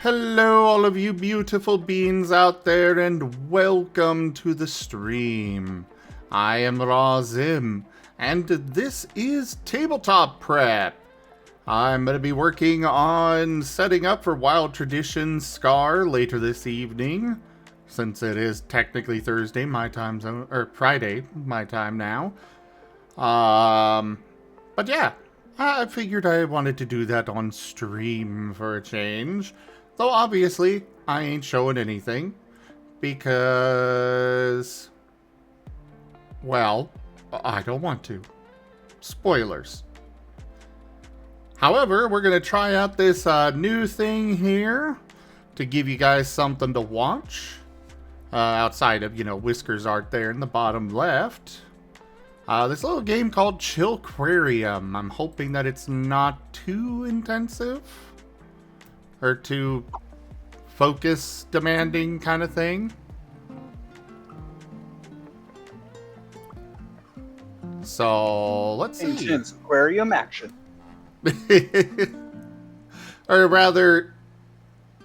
Hello, all of you beautiful beings out there, and welcome to the stream. I am Razim, and this is Tabletop Prep. I'm going to be working on setting up for Wild Traditions Scar later this evening, since it is technically Thursday, my time zone, or Friday, my time now. But yeah, I figured I wanted to do that on stream for a change. Though obviously, I ain't showing anything. Because, well, I don't want to. Spoilers. However, we're going to try out this new thing here to give you guys something to watch. Outside of, Whiskers art there in the bottom left. This little game called Chillquarium. I'm hoping that it's not too intensive. Or too focus demanding kind of thing. So, let's see. Intense aquarium action. Or rather,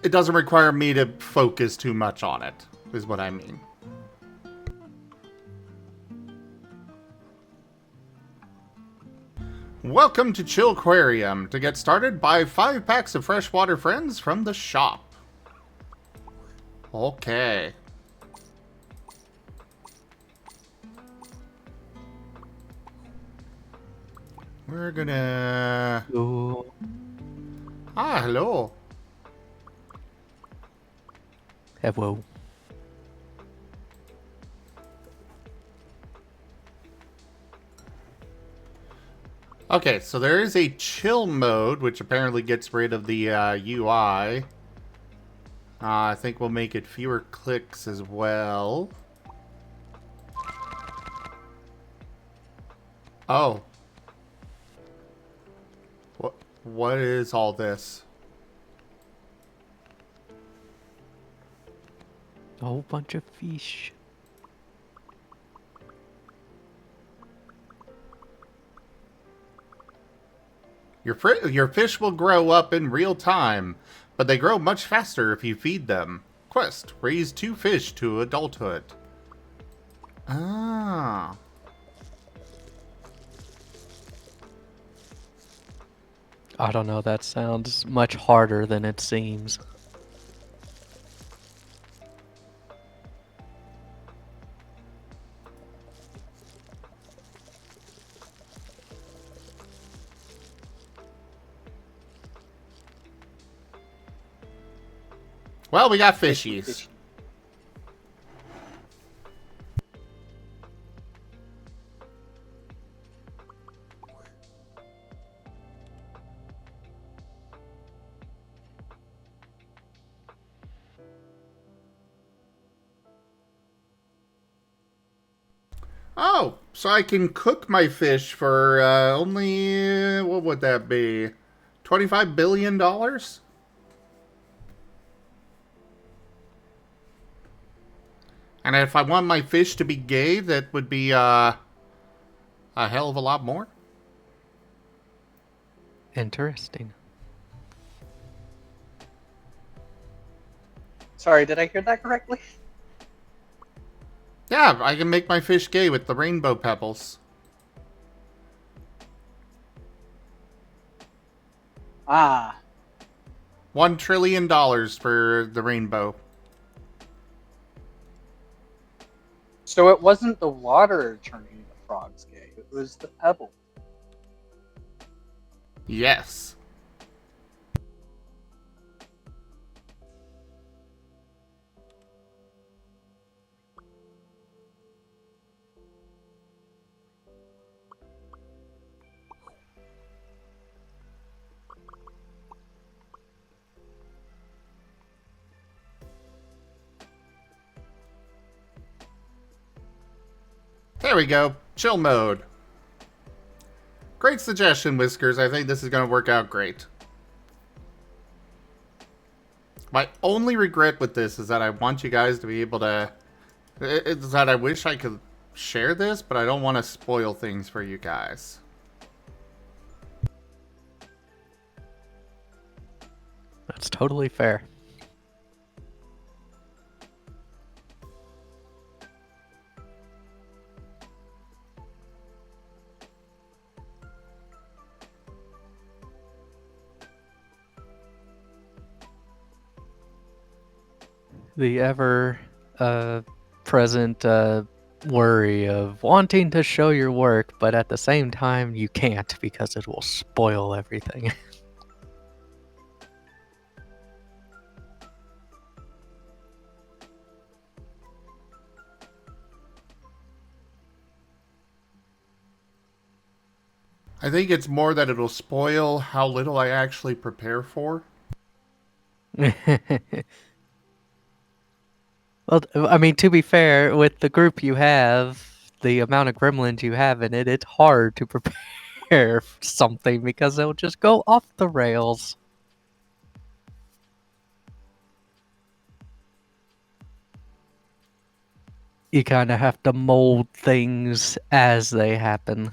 it doesn't require me to focus too much on it, is what I mean. Welcome to Chillquarium. To get started, buy 5 packs of freshwater friends from the shop. Okay. We're gonna... Hello. Ah, hello. Hello. Okay, so there is a chill mode, which apparently gets rid of the UI. I think we'll make it fewer clicks as well. Oh. What is all this? A whole bunch of fish. Your fish will grow up in real time, but they grow much faster if you feed them. Quest: raise 2 fish to adulthood. Ah. I don't know, that sounds much harder than it seems. Well, we got fishies. Oh, so I can cook my fish for only, what would that be? $25 billion? And if I want my fish to be gay, that would be a hell of a lot more. Interesting. Sorry, did I hear that correctly? Yeah, I can make my fish gay with the rainbow pebbles. Ah. $1 trillion for the rainbow. So it wasn't the water turning the frogs gay, it was the pebble. Yes. There we go. Chill mode. Great suggestion, Whiskers. I think this is going to work out great. My only regret with this is that I want you guys to be able to... It's that I wish I could share this, but I don't want to spoil things for you guys. That's totally fair. The ever present worry of wanting to show your work, but at the same time you can't because it will spoil everything. I think it's more that it'll spoil how little I actually prepare for. Well, I mean, to be fair, with the group you have, the amount of gremlins you have in it, it's hard to prepare something because they'll just go off the rails. You kind of have to mold things as they happen.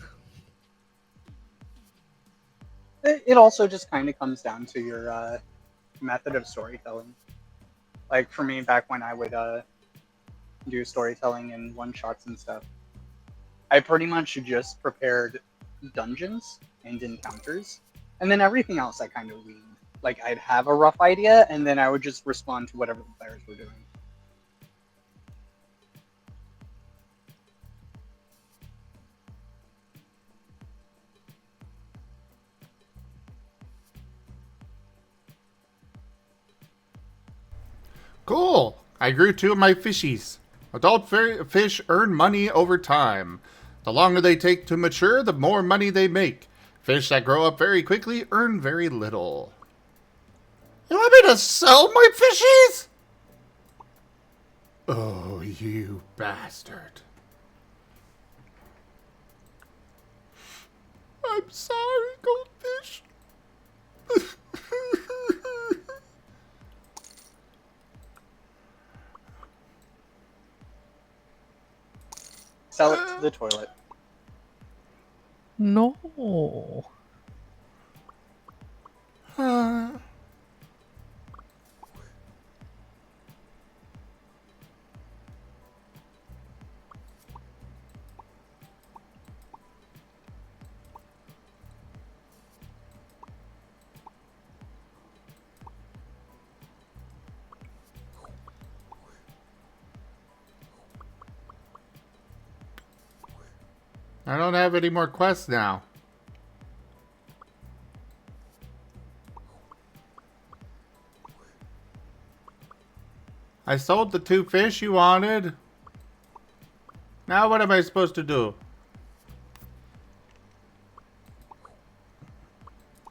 It also just kind of comes down to your method of storytelling. Like for me, back when I would do storytelling in one-shots and stuff, I pretty much just prepared dungeons and encounters, and then everything else I kind of weaved. Like I'd have a rough idea, and then I would just respond to whatever the players were doing. Cool! I grew 2 of my fishies. Adult fish earn money over time. The longer they take to mature, the more money they make. Fish that grow up very quickly earn very little. You want me to sell my fishies? Oh, you bastard. I'm sorry, goldfish. Sell it to the toilet. No. I don't have any more quests now. I sold the 2 fish you wanted. Now what am I supposed to do?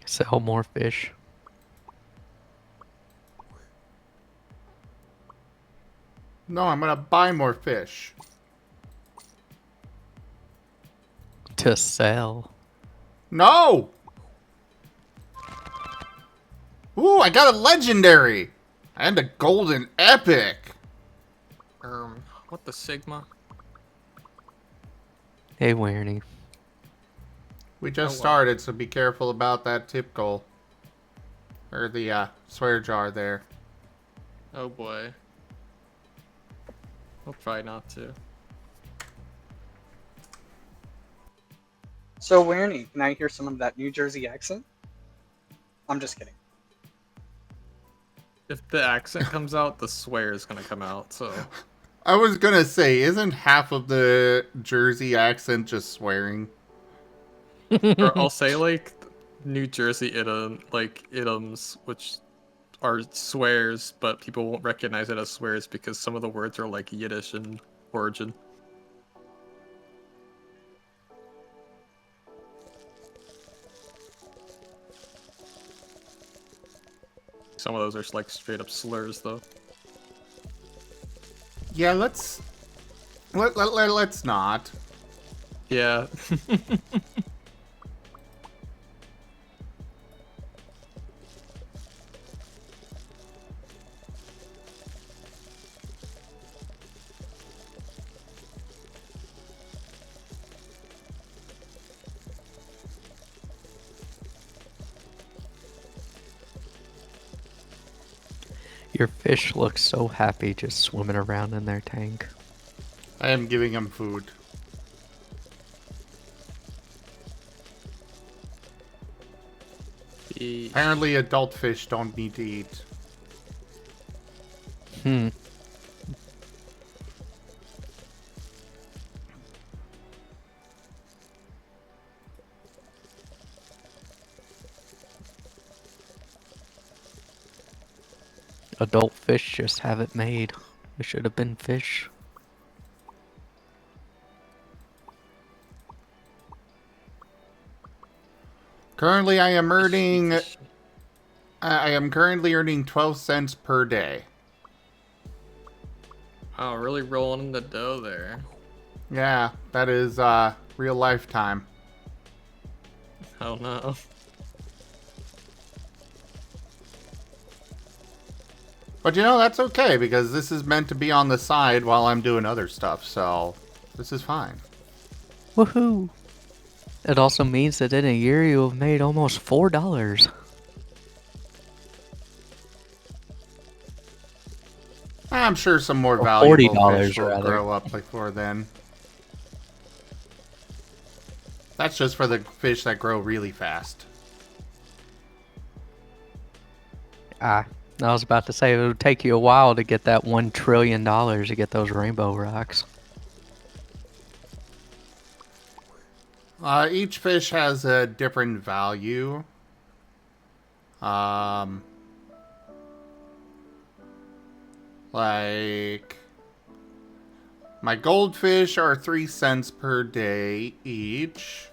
Sell more fish. No, I'm gonna buy more fish. To sell. No! Ooh, I got a legendary! And a golden epic! What the Sigma? Hey, Warney. We just Oh, wow. started, so be careful about that tip goal. Or the, swear jar there. Oh boy. I'll try not to. So, Warney, can I hear some of that New Jersey accent? I'm just kidding. If the accent comes out, the swear is gonna come out, so. I was gonna say, isn't half of the Jersey accent just swearing? Or I'll say, like, New Jersey idioms, which are swears, but people won't recognize it as swears because some of the words are, like, Yiddish in origin. Some of those are, like, straight up slurs, though. Yeah, let's not. Yeah. Your fish looks so happy just swimming around in their tank. I am giving him food. The... Apparently adult fish don't need to eat. Adult fish just have it made. It should have been fish. Currently, I am earning. Fish. I am currently earning 12 cents per day. Wow, really rolling in the dough there. Yeah, that is real lifetime. Oh no. But you know, that's okay because this is meant to be on the side while I'm doing other stuff, so this is fine. Woohoo! It also means that in a year you have made almost $4. I'm sure some more Or valuable $40 fish will rather. grow up before then. That's just for the fish that grow really fast. I was about to say it would take you a while to get that $1 trillion to get those rainbow rocks. Each fish has a different value. Like my goldfish are 3 cents per day each.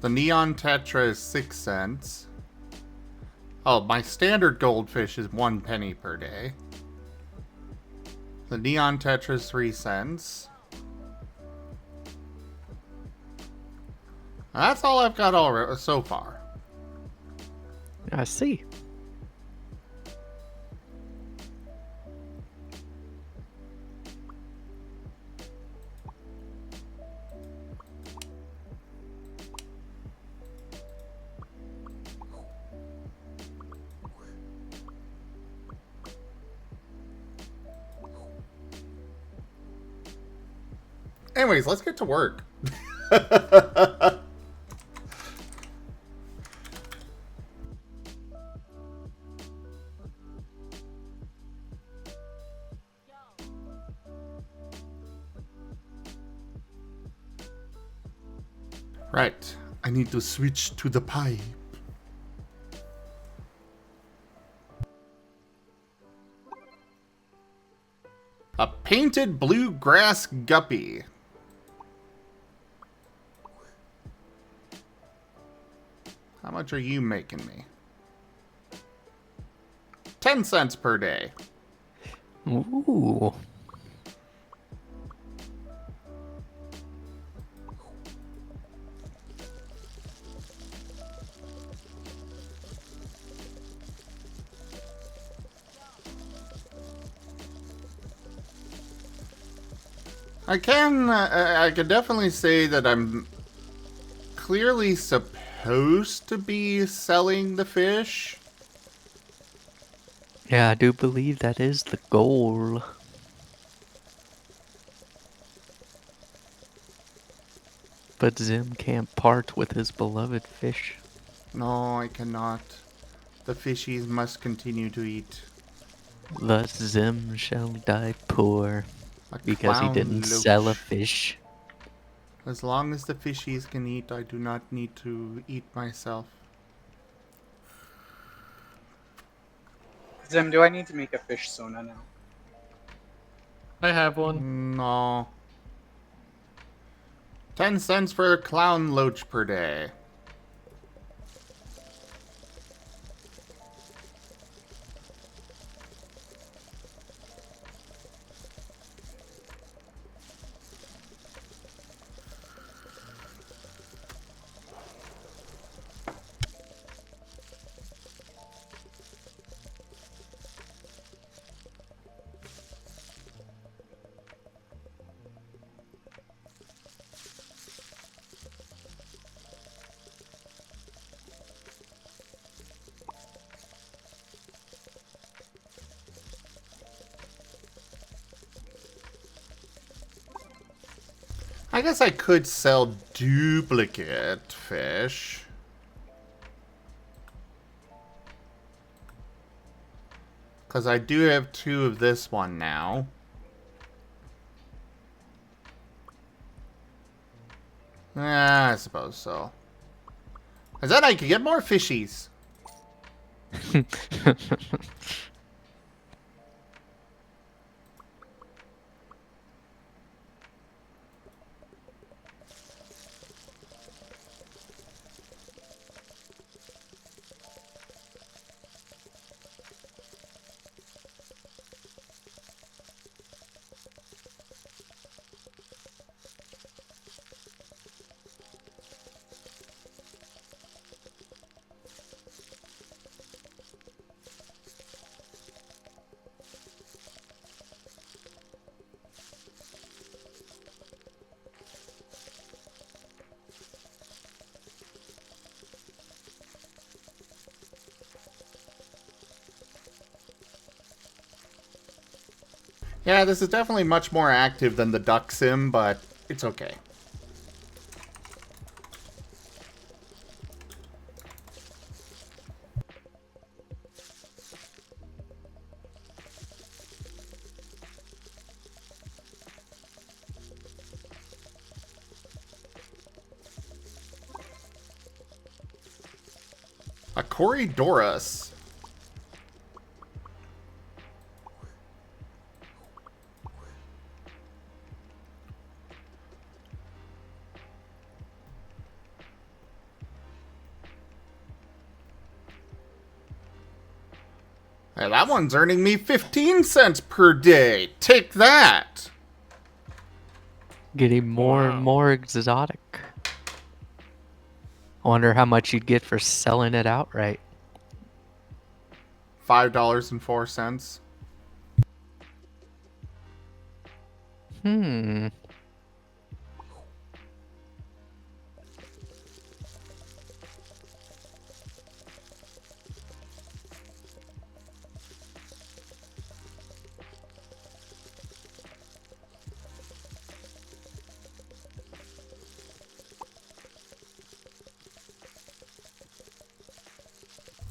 The neon tetra is 6 cents. Oh, my standard goldfish is 1 penny per day. The neon tetra is 3 cents. That's all I've got already so far. I see. Anyways, let's get to work. Right, I need to switch to the pipe. A painted bluegrass guppy. How much are you making me? 10 cents per day. Ooh. I can definitely say that I'm clearly supposed to be selling the fish. Yeah, I do believe that is the goal. But Zim can't part with his beloved fish. No, I cannot. The fishies must continue to eat. Thus Zim shall die poor, A because he clown didn't sell a loach. fish. As long as the fishies can eat, I do not need to eat myself. Zim, do I need to make a fish sona now? I have one. No. 10 cents for a clown loach per day. I guess I could sell duplicate fish. Because I do have 2 of this one now. I suppose so. Because then I could get more fishies. Yeah, this is definitely much more active than the duck sim, but it's okay. A Corydorus. Hey, that one's earning me 15 cents per day. Take that. Getting more and Wow. more exotic. I wonder how much you'd get for selling it outright. $5.04. Hmm.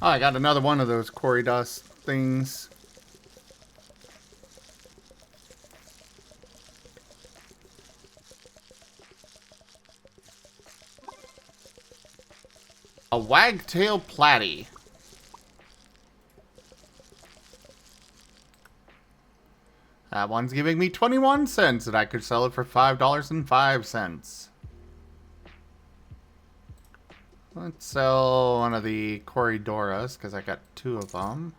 Oh, I got another one of those Corydus things. A Wagtail Platy. That one's giving me 21 cents, and I could sell it for $5.05. Let's sell one of the Corydoras, because I got 2 of them.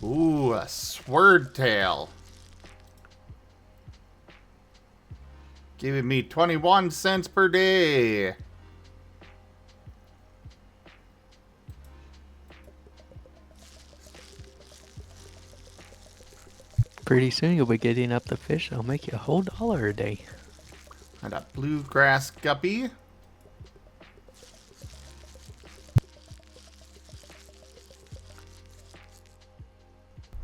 Ooh, a Swordtail. Giving me 21 cents per day. Pretty soon you'll be getting up the fish that'll make you a whole $1 a day. And a Bluegrass Guppy.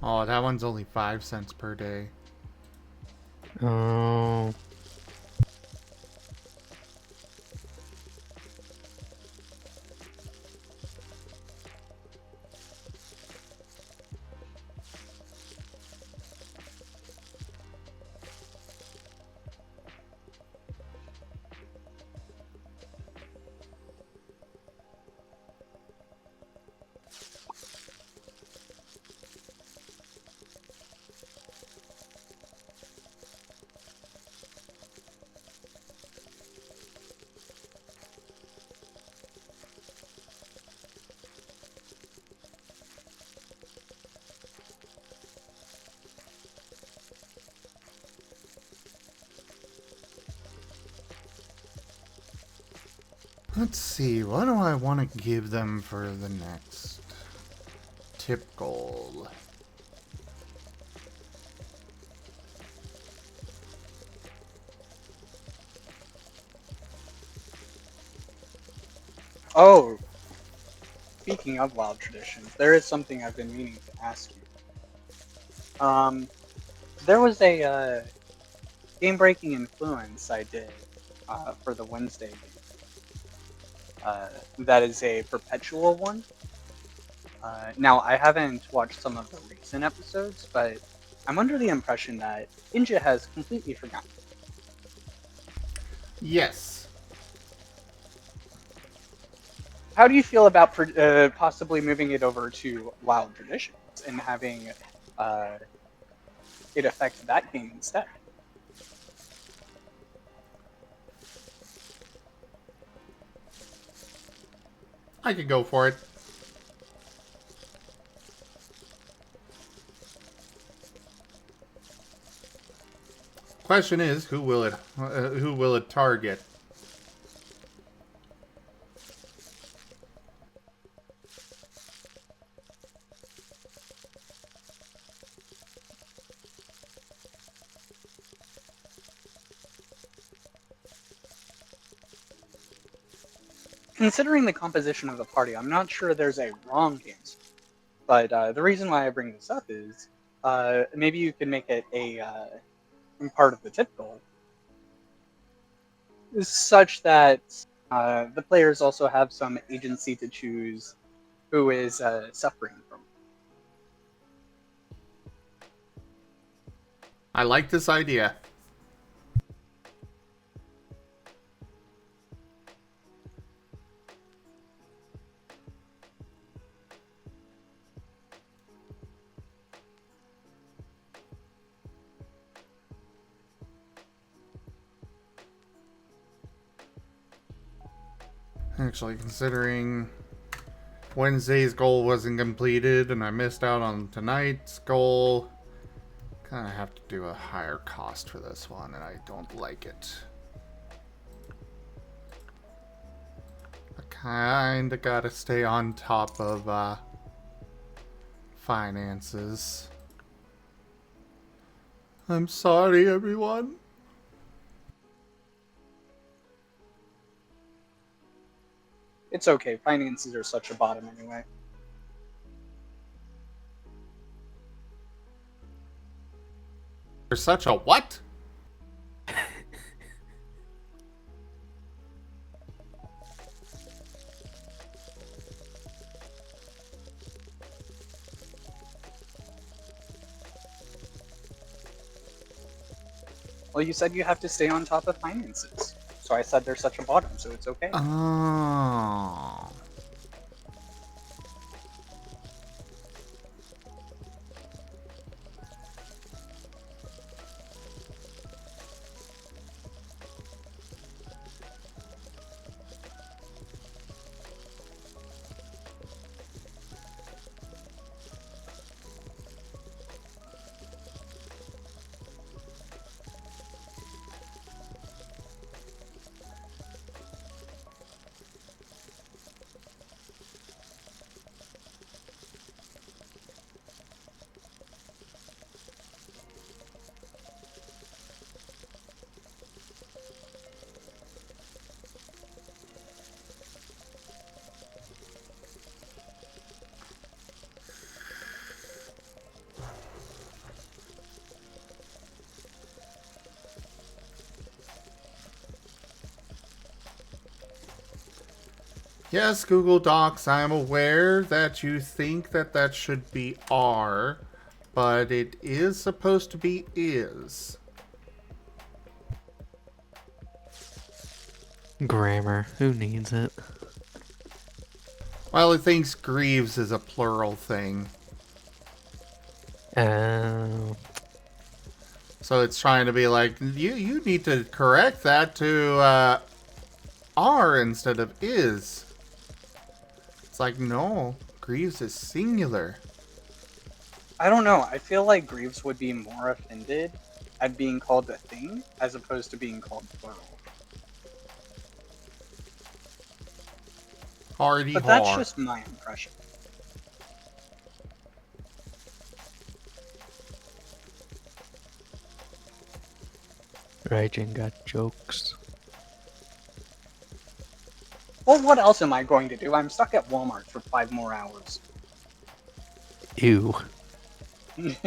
Oh, that one's only 5 cents per day. Oh. Let's see, what do I want to give them for the next tip goal? Oh, speaking of wild traditions, there is something I've been meaning to ask you. There was a game-breaking influence I did for the Wednesday game. That is a perpetual one. Now, I haven't watched some of the recent episodes, but I'm under the impression that Inja has completely forgotten. Yes. How do you feel about possibly moving it over to Wild Traditions and having it affect that game instead? I could go for it. Question is, who will it target? considering the composition of the party, I'm not sure there's a wrong answer. But the reason why I bring this up is maybe you could make it a part of the tip goal, such that the players also have some agency to choose who is suffering from it. I like this idea. Actually, considering Wednesday's goal wasn't completed and I missed out on tonight's goal, kind of have to do a higher cost for this one, and I don't like it. I kind of got to stay on top of finances. I'm sorry, everyone. It's okay. Finances are such a bottom anyway. You're such a what? Well, you said you have to stay on top of finances. So I said they're such a bottom, so it's okay. Oh. Yes, Google Docs, I am aware that you think that that should be R, but it is supposed to be is. Grammar. Who needs it? Well, it thinks grieves is a plural thing. Oh. So it's trying to be like, you need to correct that to R instead of is. It's like, no, grieves is singular. I don't know. I feel like Greaves would be more offended at being called a thing as opposed to being called plural. Hardy But that's har. just my impression. Raging got jokes. Well, what else am I going to do? I'm stuck at Walmart for 5 more hours. Ew. And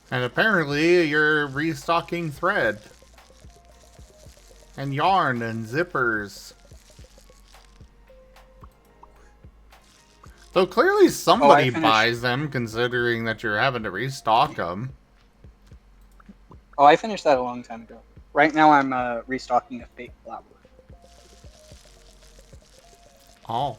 apparently you're restocking thread. And yarn and zippers. Though clearly somebody finished. buys them, considering that you're having to restock them. Oh, I finished that a long time ago. Right now I'm restocking a fake flower. Oh.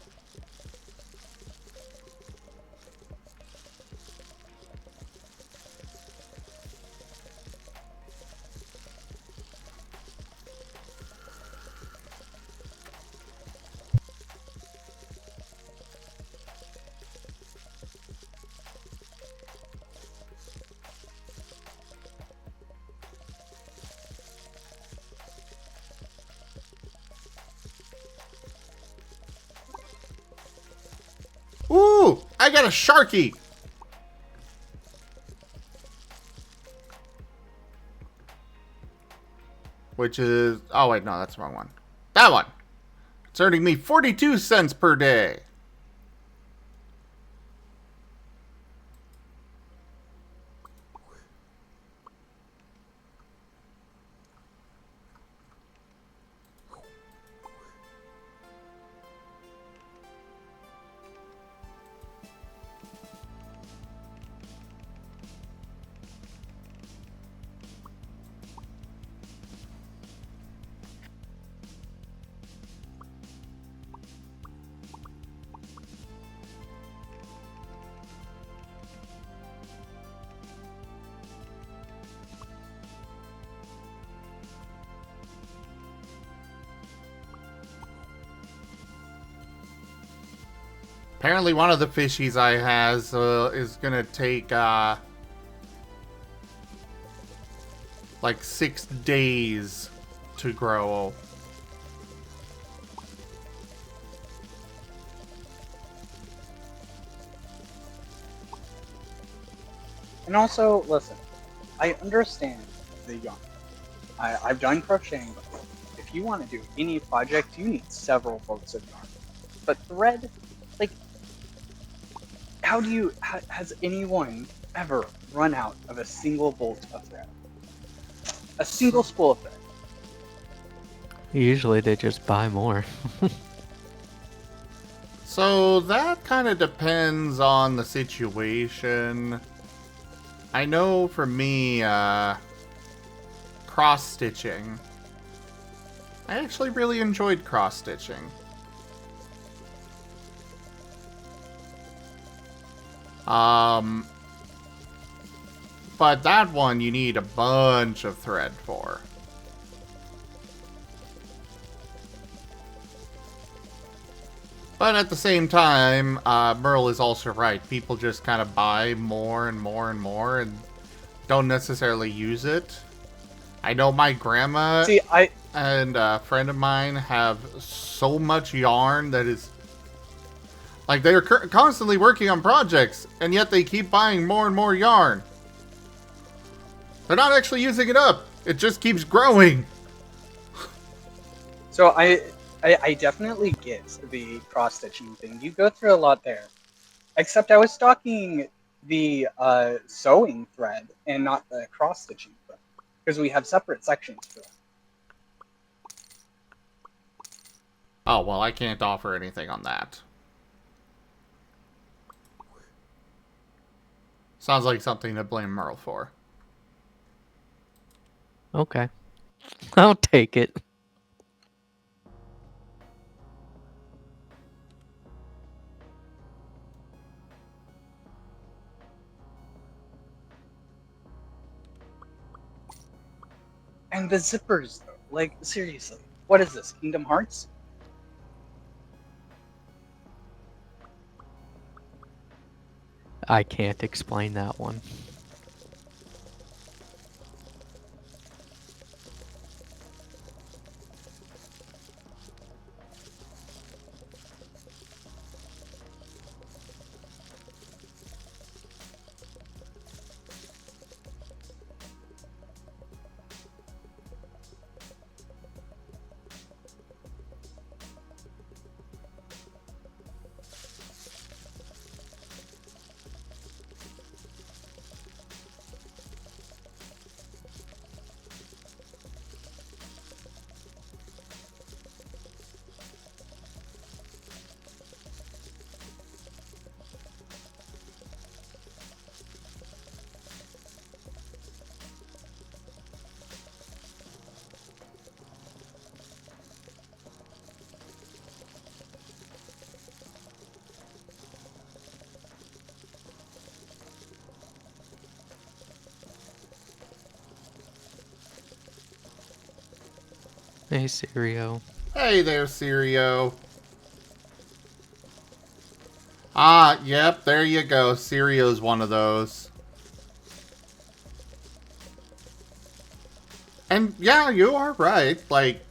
Ooh, I got a Sharky. Which is, oh wait, no, that's the wrong one. That one. It's earning me 42 cents per day. Apparently one of the fishies I has is gonna take like 6 days to grow. And also, listen, I understand the yarn. I've done crocheting before. If you want to do any project, you need several bolts of yarn. But thread, like, has anyone ever run out of a single bolt of thread? A single spool of thread? Usually they just buy more. So that kind of depends on the situation. I know for me, cross-stitching. I actually really enjoyed cross-stitching. But that one you need a bunch of thread for. But at the same time, Merle is also right. People just kind of buy more and more and more and don't necessarily use it. I know my grandma and a friend of mine have so much yarn that is... Like, they're constantly working on projects, and yet they keep buying more and more yarn. They're not actually using it up. It just keeps growing. So I definitely get the cross-stitching thing. You go through a lot there. Except I was stocking the sewing thread and not the cross-stitching thread. Because we have separate sections for it. Oh, well, I can't offer anything on that. Sounds like something to blame Merle for. Okay. I'll take it. And the zippers, though. Like, seriously. What is this? Kingdom Hearts? I can't explain that one. Hey, Sirio. Hey there, Sirio. Ah, yep, there you go. Sirio's one of those. And yeah, you are right. Like,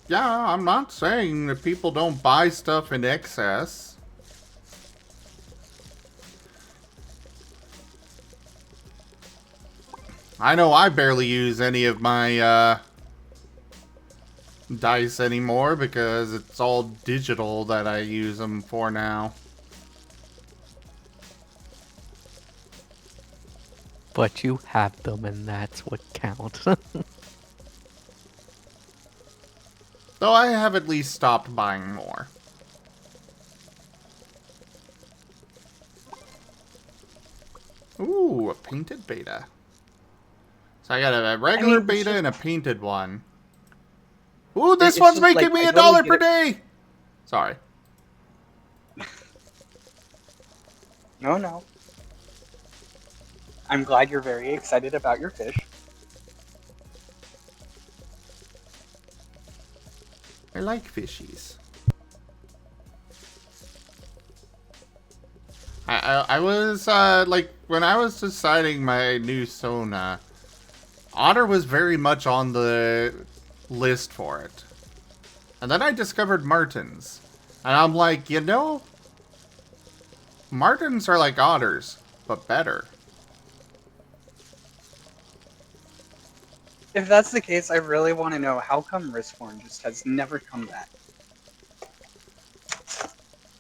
yeah, I'm not saying that people don't buy stuff in excess. I know I barely use any of my dice anymore because it's all digital that I use them for now. But you have them, and that's what counts. Though I have at least stopped buying more. Ooh, a painted beta. So I got a regular beta and a painted one. Ooh, this one's making me $1 per day! Sorry. No. I'm glad you're very excited about your fish. I like fishies. I was, like, when I was deciding my new Sona, Otter was very much on the list for it. And then I discovered Martens. And I'm like, you know, Martens are like otters, but better. If that's the case, I really want to know how come Riskborn just has never come back.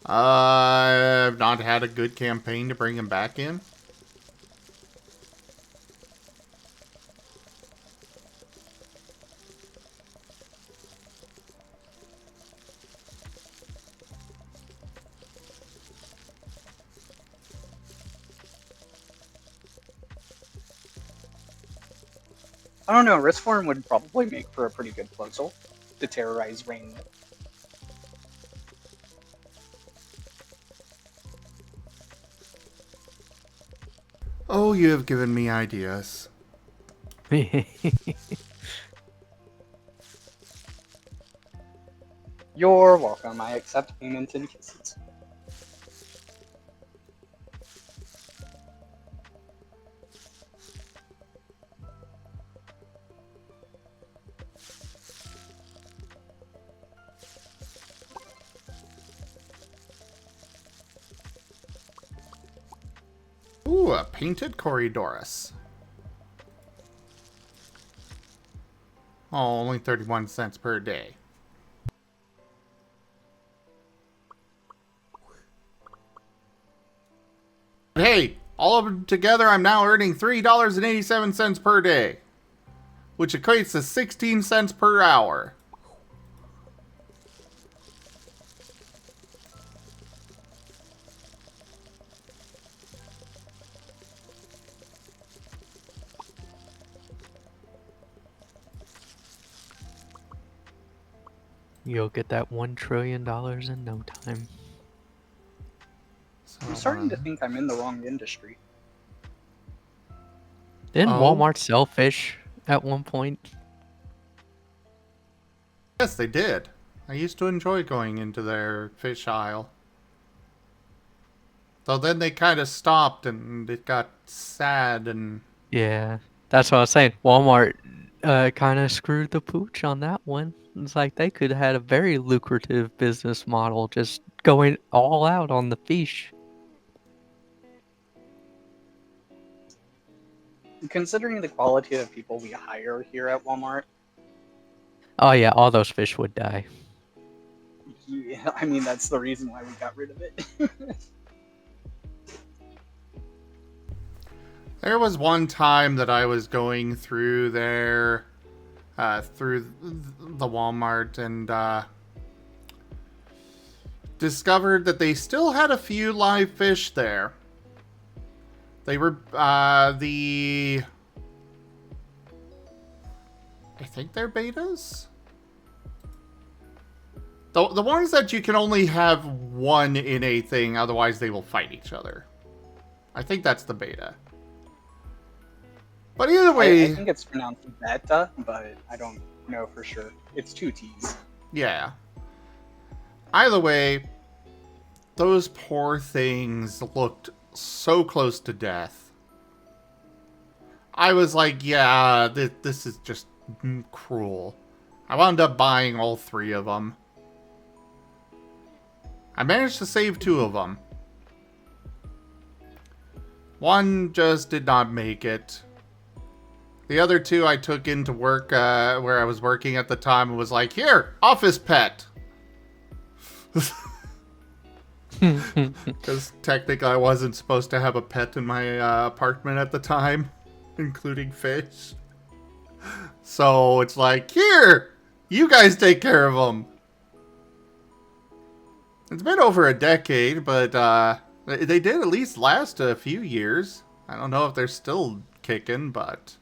I've not had a good campaign to bring him back in. I don't know, Riskborn would probably make for a pretty good puzzle to terrorize Rain with. Oh, you have given me ideas. You're welcome, I accept payment and kisses. Ooh, a painted Corydorus. Oh, only 31 cents per day. But hey, all of them together, I'm now earning $3.87 per day, which equates to 16 cents per hour. You'll get that $1 trillion in no time. So, I'm starting to think I'm in the wrong industry. Didn't Oh. Walmart sell fish at one point? Yes, they did. I used to enjoy going into their fish aisle. Though then they kind of stopped and it got sad and... Yeah, that's what I was saying. Walmart kind of screwed the pooch on that one. It's like they could have had a very lucrative business model just going all out on the fish. Considering the quality of people we hire here at Walmart, Oh yeah, all those fish would die. yeah, I mean, that's the reason why we got rid of it. There was one time that I was going through there, through the Walmart, and discovered that they still had a few live fish there. They were, I think they're betas? The ones that you can only have one in a thing, otherwise they will fight each other. I think that's the beta. But either way... I think it's pronounced beta, but I don't know for sure. It's 2 T's. Yeah. Either way, those poor things looked so close to death. I was like, yeah, this is just cruel. I wound up buying all 3 of them. I managed to save 2 of them. One just did not make it. The other two I took into work where I was working at the time and was like, here, office pet. Because technically I wasn't supposed to have a pet in my apartment at the time, including fish. So it's like, here, you guys take care of them. It's been over a decade, but they did at least last a few years. I don't know if they're still kicking, but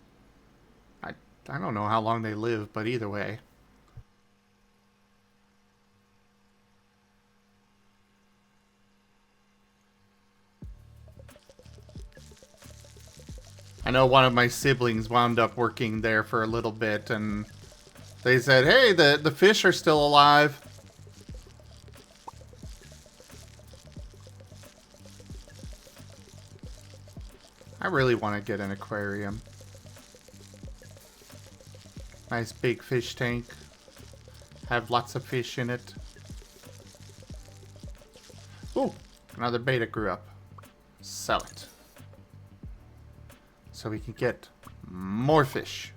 I don't know how long they live, but either way. I know one of my siblings wound up working there for a little bit, and they said, hey, the fish are still alive. I really want to get an aquarium. Nice big fish tank. Have lots of fish in it. Ooh, another beta grew up. Sell it. So we can get more fish.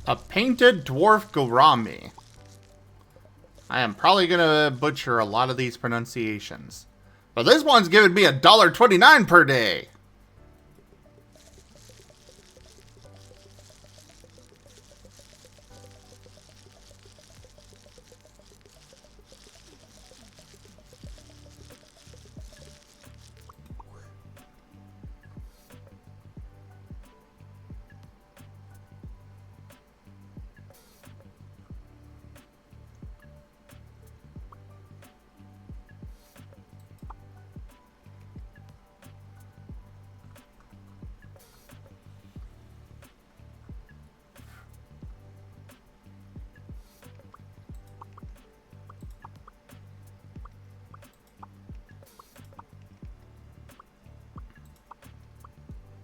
A painted dwarf gourami. I am probably gonna butcher a lot of these pronunciations. But this one's giving me $1.29 per day.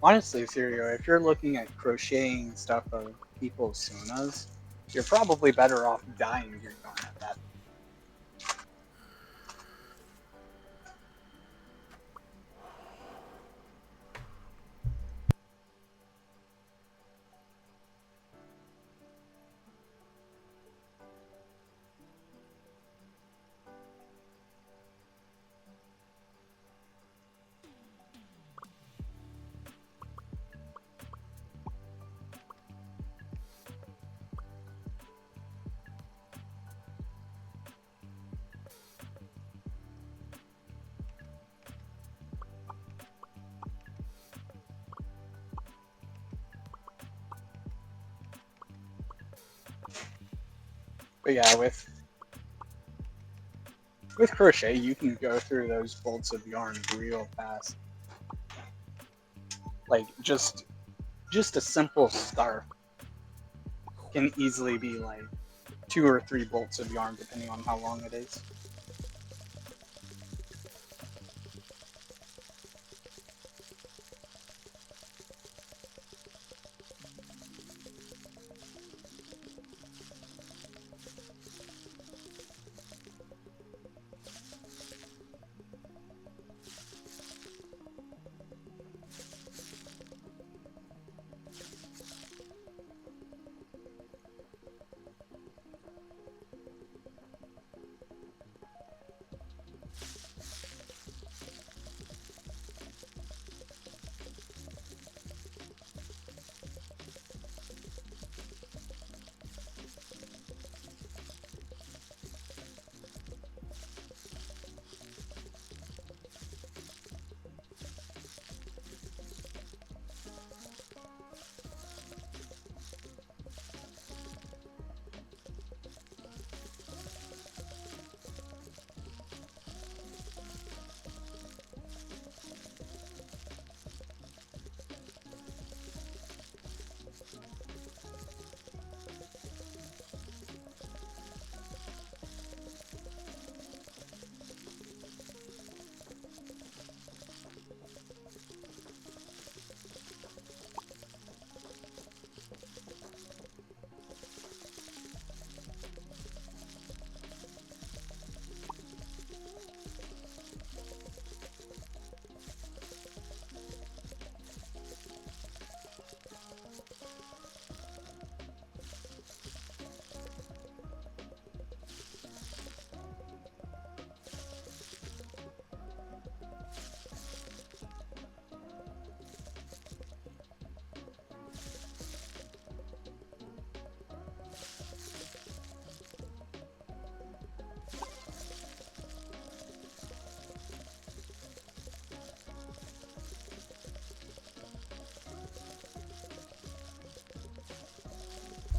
Honestly, Sirio, if you're looking at crocheting stuff of people's sunas, you're probably better off dyeing your yarn at that. But yeah, with crochet, you can go through those bolts of yarn real fast. Like just a simple scarf can easily be like 2 or 3 bolts of yarn, depending on how long it is.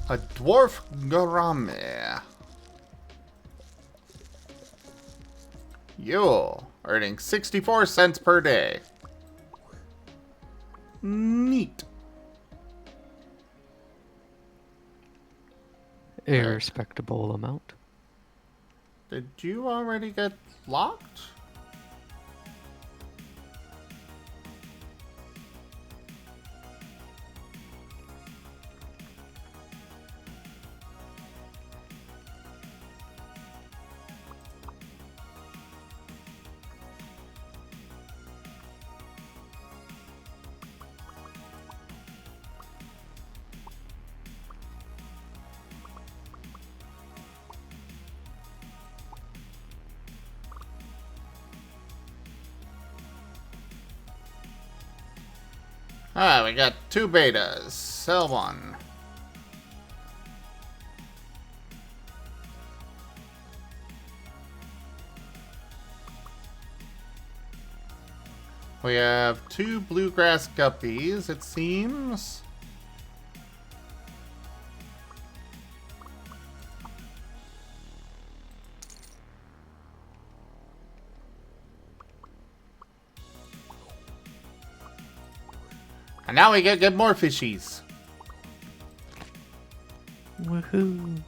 A dwarf gourmet. You're earning 64 cents per day. Neat. A respectable amount. Did you already get locked? Ah, we got 2 betas. Sell 1. We have 2 bluegrass guppies, it seems. And now we get more fishies. Woohoo.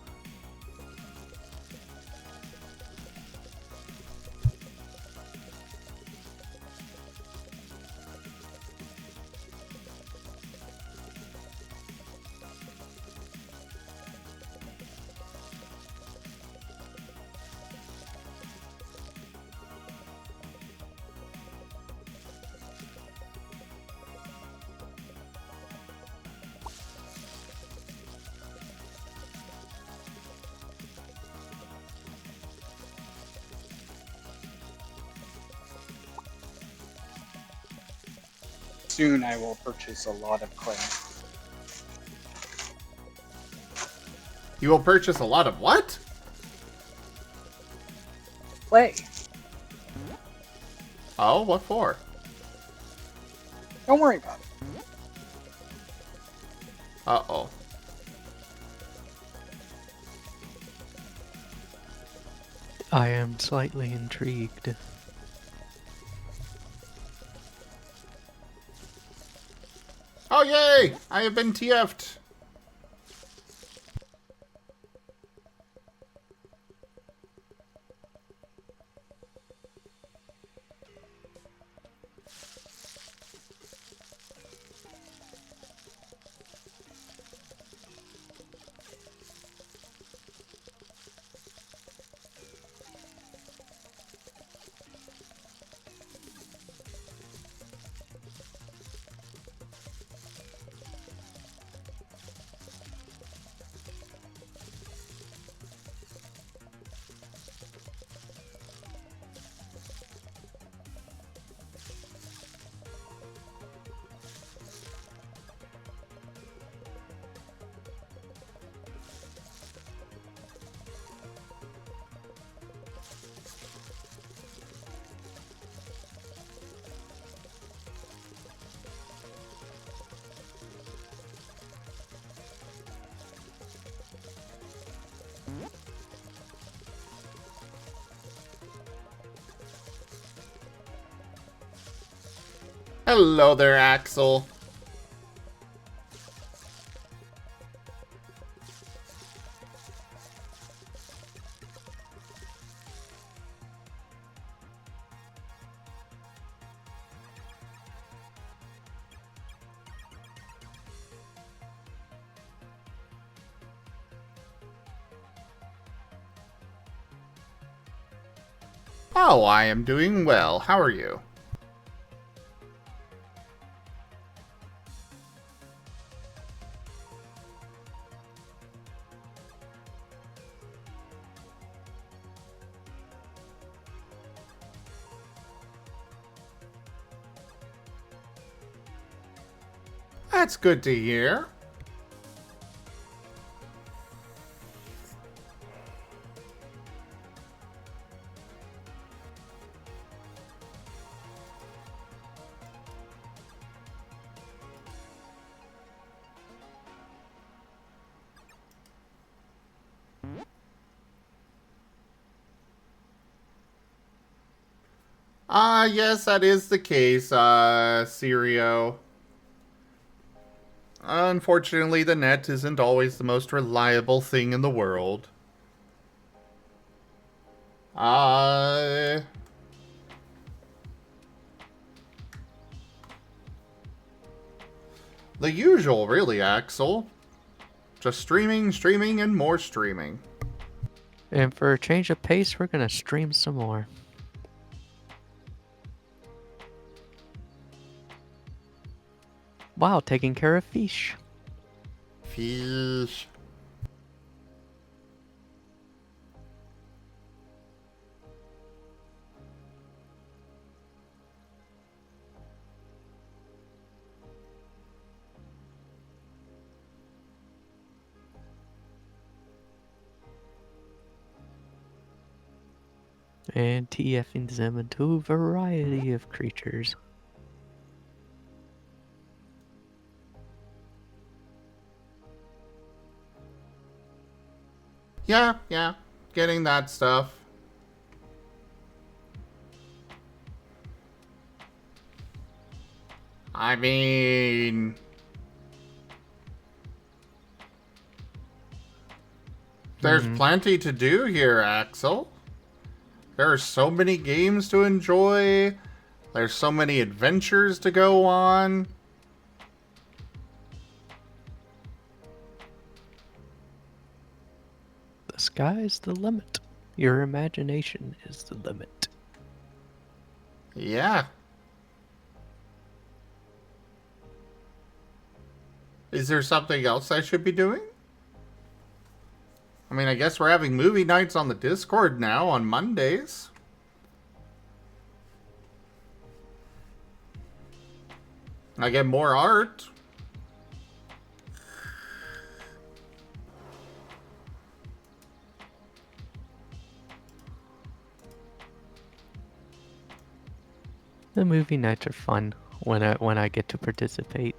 Soon I will purchase a lot of clay. You will purchase a lot of what? Clay. Oh, what for? Don't worry about it. Uh-oh. I am slightly intrigued. Oh, yay! I have been TF'd. Hello there, Axel. Oh, I am doing well. How are you? That's good to hear. Yes, that is the case, Sirio. Unfortunately, the net isn't always the most reliable thing in the world. Uh... The usual, really, Axel. Just streaming, streaming, and more streaming. And for a change of pace, we're gonna stream some more. Wow, taking care of fish. Fish. And TFing them into a variety of creatures. Yeah. Getting that stuff. I mean... There's plenty to do here, Axel. There are so many games to enjoy. There's so many adventures to go on. The sky's the limit. Your imagination is the limit. Yeah. Is there something else I should be doing? I mean, I guess we're having movie nights on the Discord now on Mondays. I get more art. The movie nights are fun when I get to participate.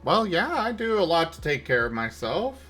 Well, yeah, I do a lot to take care of myself.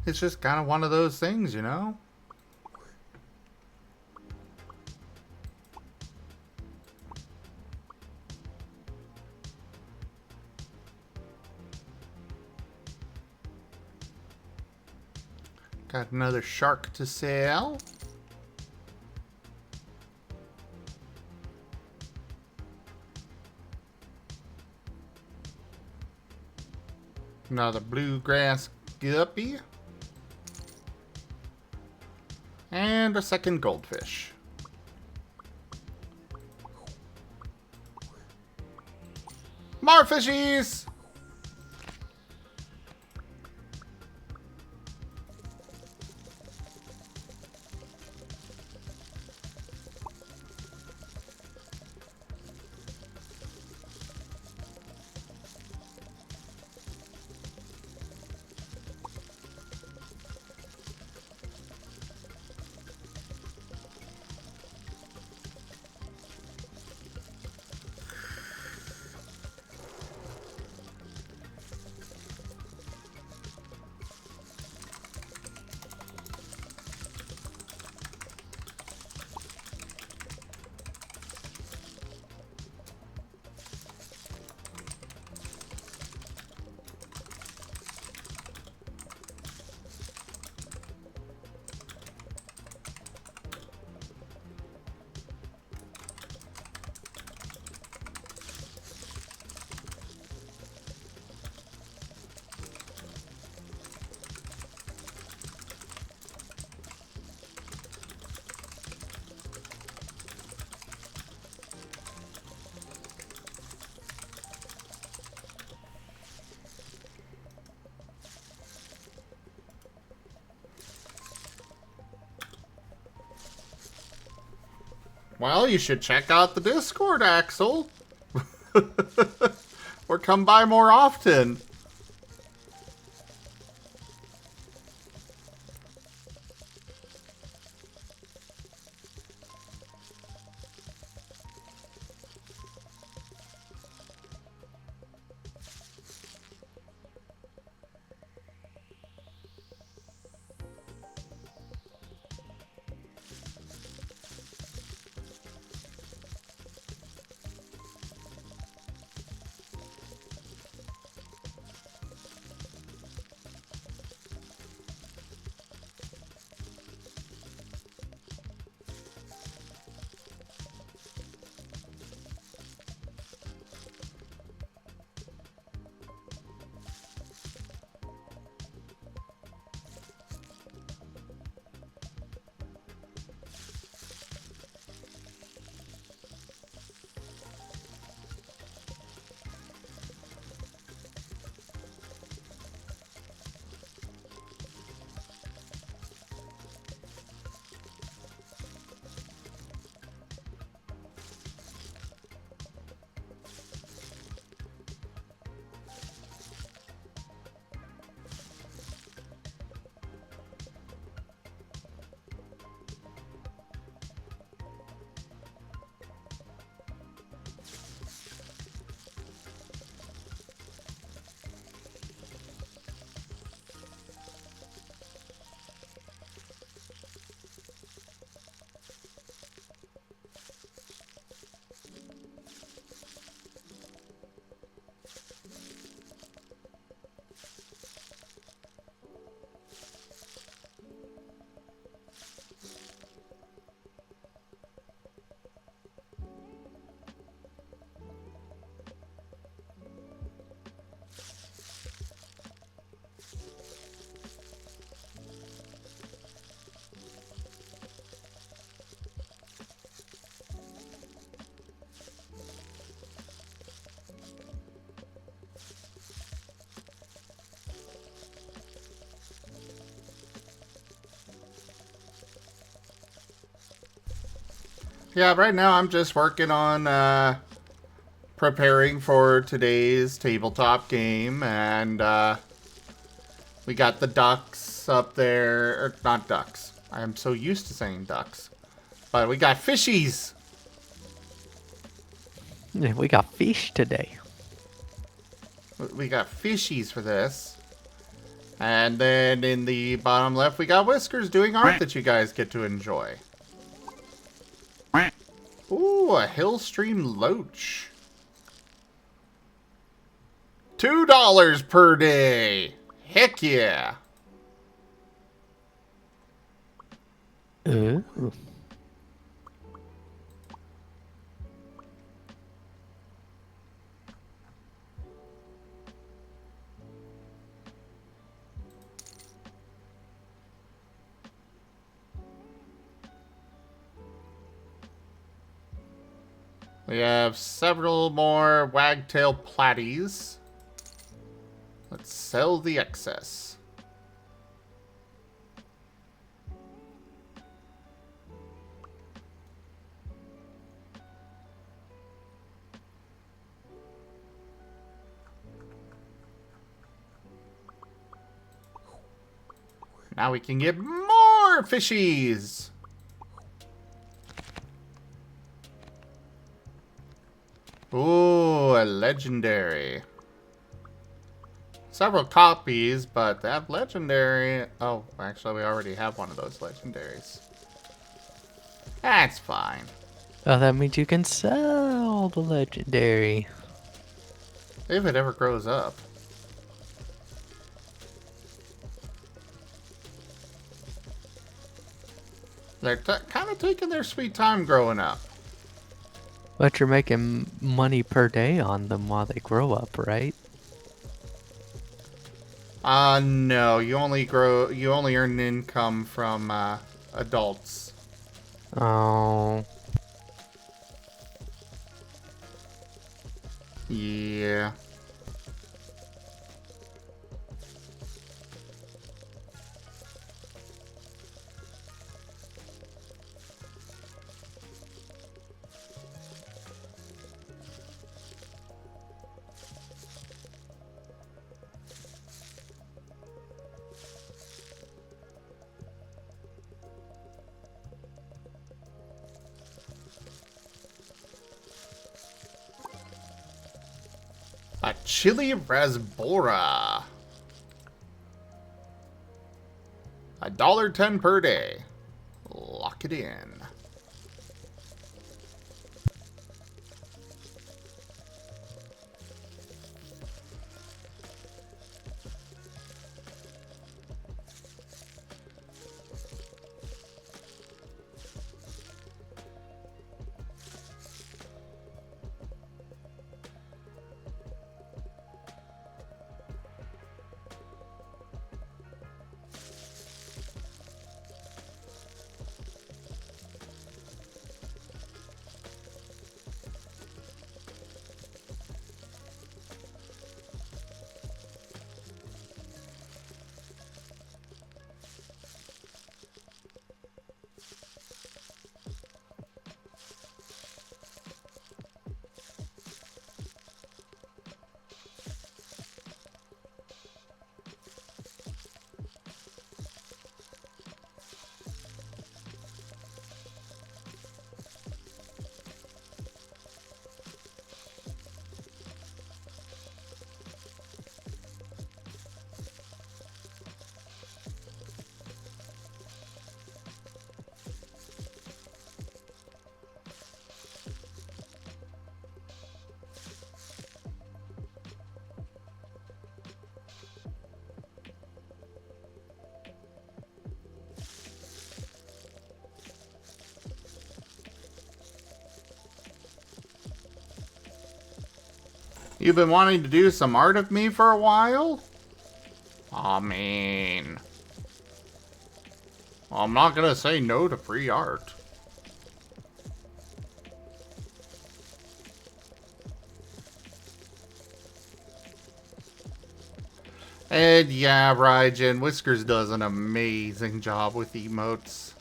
It's just kind of one of those things, you know? Got another shark to sell. Another bluegrass guppy. And a second goldfish. More fishies! Well, you should check out the Discord, Axel. Or come by more often. Yeah, right now I'm just working on preparing for today's tabletop game, and we got the ducks up there, or not ducks. I am so used to saying ducks. But we got fishies! Yeah, we got fish today. We got fishies for this. And then in the bottom left, we got Whiskers doing art that you guys get to enjoy. Ooh, a Hillstream Loach. $2 per day. Heck yeah. Ooh. We have several more wagtail platties. Let's sell the excess. Now we can get more fishies. Ooh, a legendary. Several copies, but that legendary... Oh, actually, we already have one of those legendaries. That's fine. Oh, that means you can sell the legendary. If it ever grows up. They're kind of taking their sweet time growing up. But you're making money per day on them while they grow up, right? No, you only earn income from, adults. Oh. Yeah. A chili rasbora. $1.10 per day. Lock it in. You've been wanting to do some art of me for a while? Aw, man. Well, I'm not gonna say no to free art. And yeah, Raijin, Whiskers does an amazing job with emotes.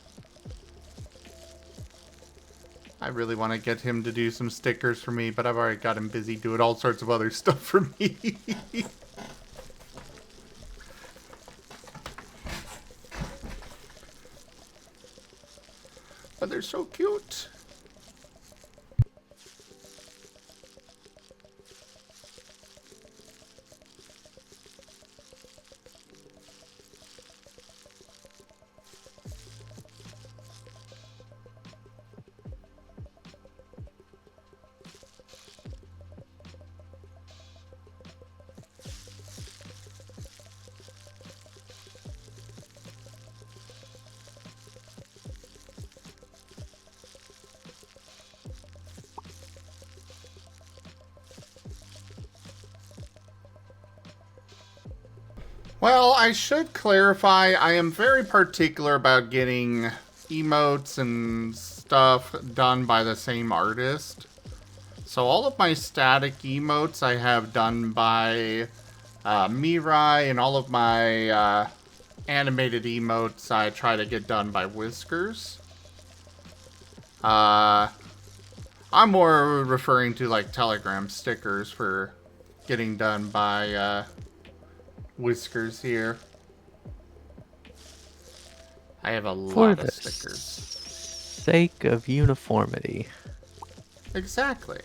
I really want to get him to do some stickers for me, but I've already got him busy doing all sorts of other stuff for me. But they're so cute. Well, I should clarify, I am very particular about getting emotes and stuff done by the same artist. So all of my static emotes I have done by Mirai, and all of my animated emotes I try to get done by Whiskers. I'm more referring to like Telegram stickers for getting done by Whiskers here. I have a For lot the of stickers. sake of uniformity. Exactly.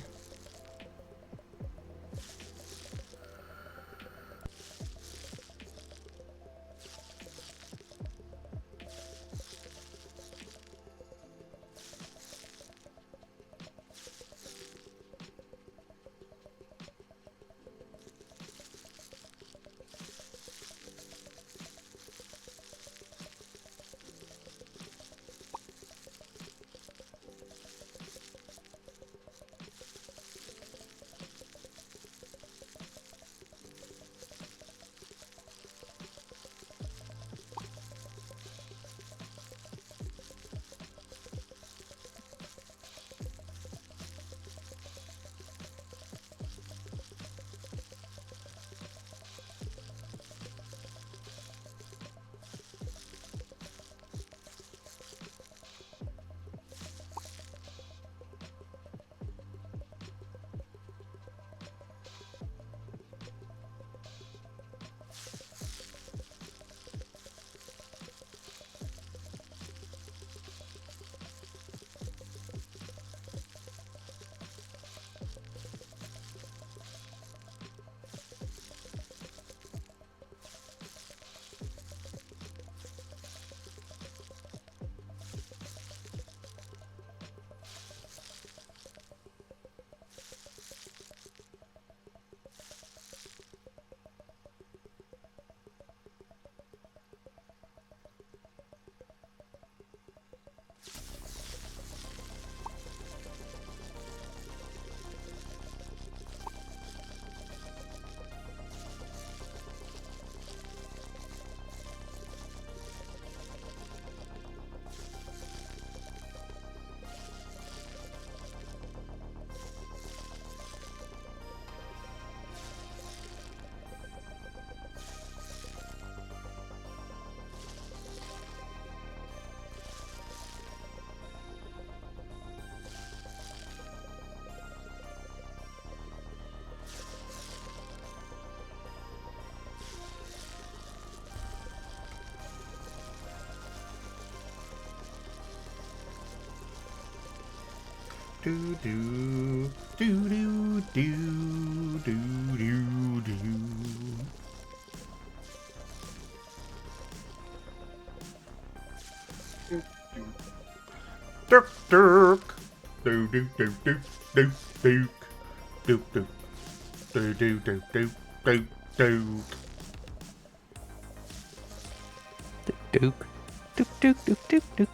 Do do do do do do do do. Dirk dirk. Do do do do do do do do do do do do do do. Duke. Duke, duke, duke, duke, duke.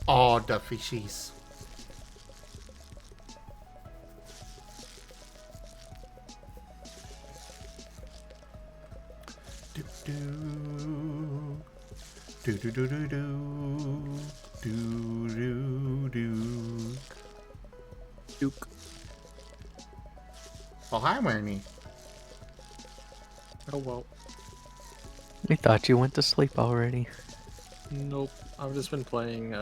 Oh, the fishies. Do do do do do do do do do. Duke. Oh, hi, Wernie. Oh well. We thought you went to sleep already. Nope. I've just been playing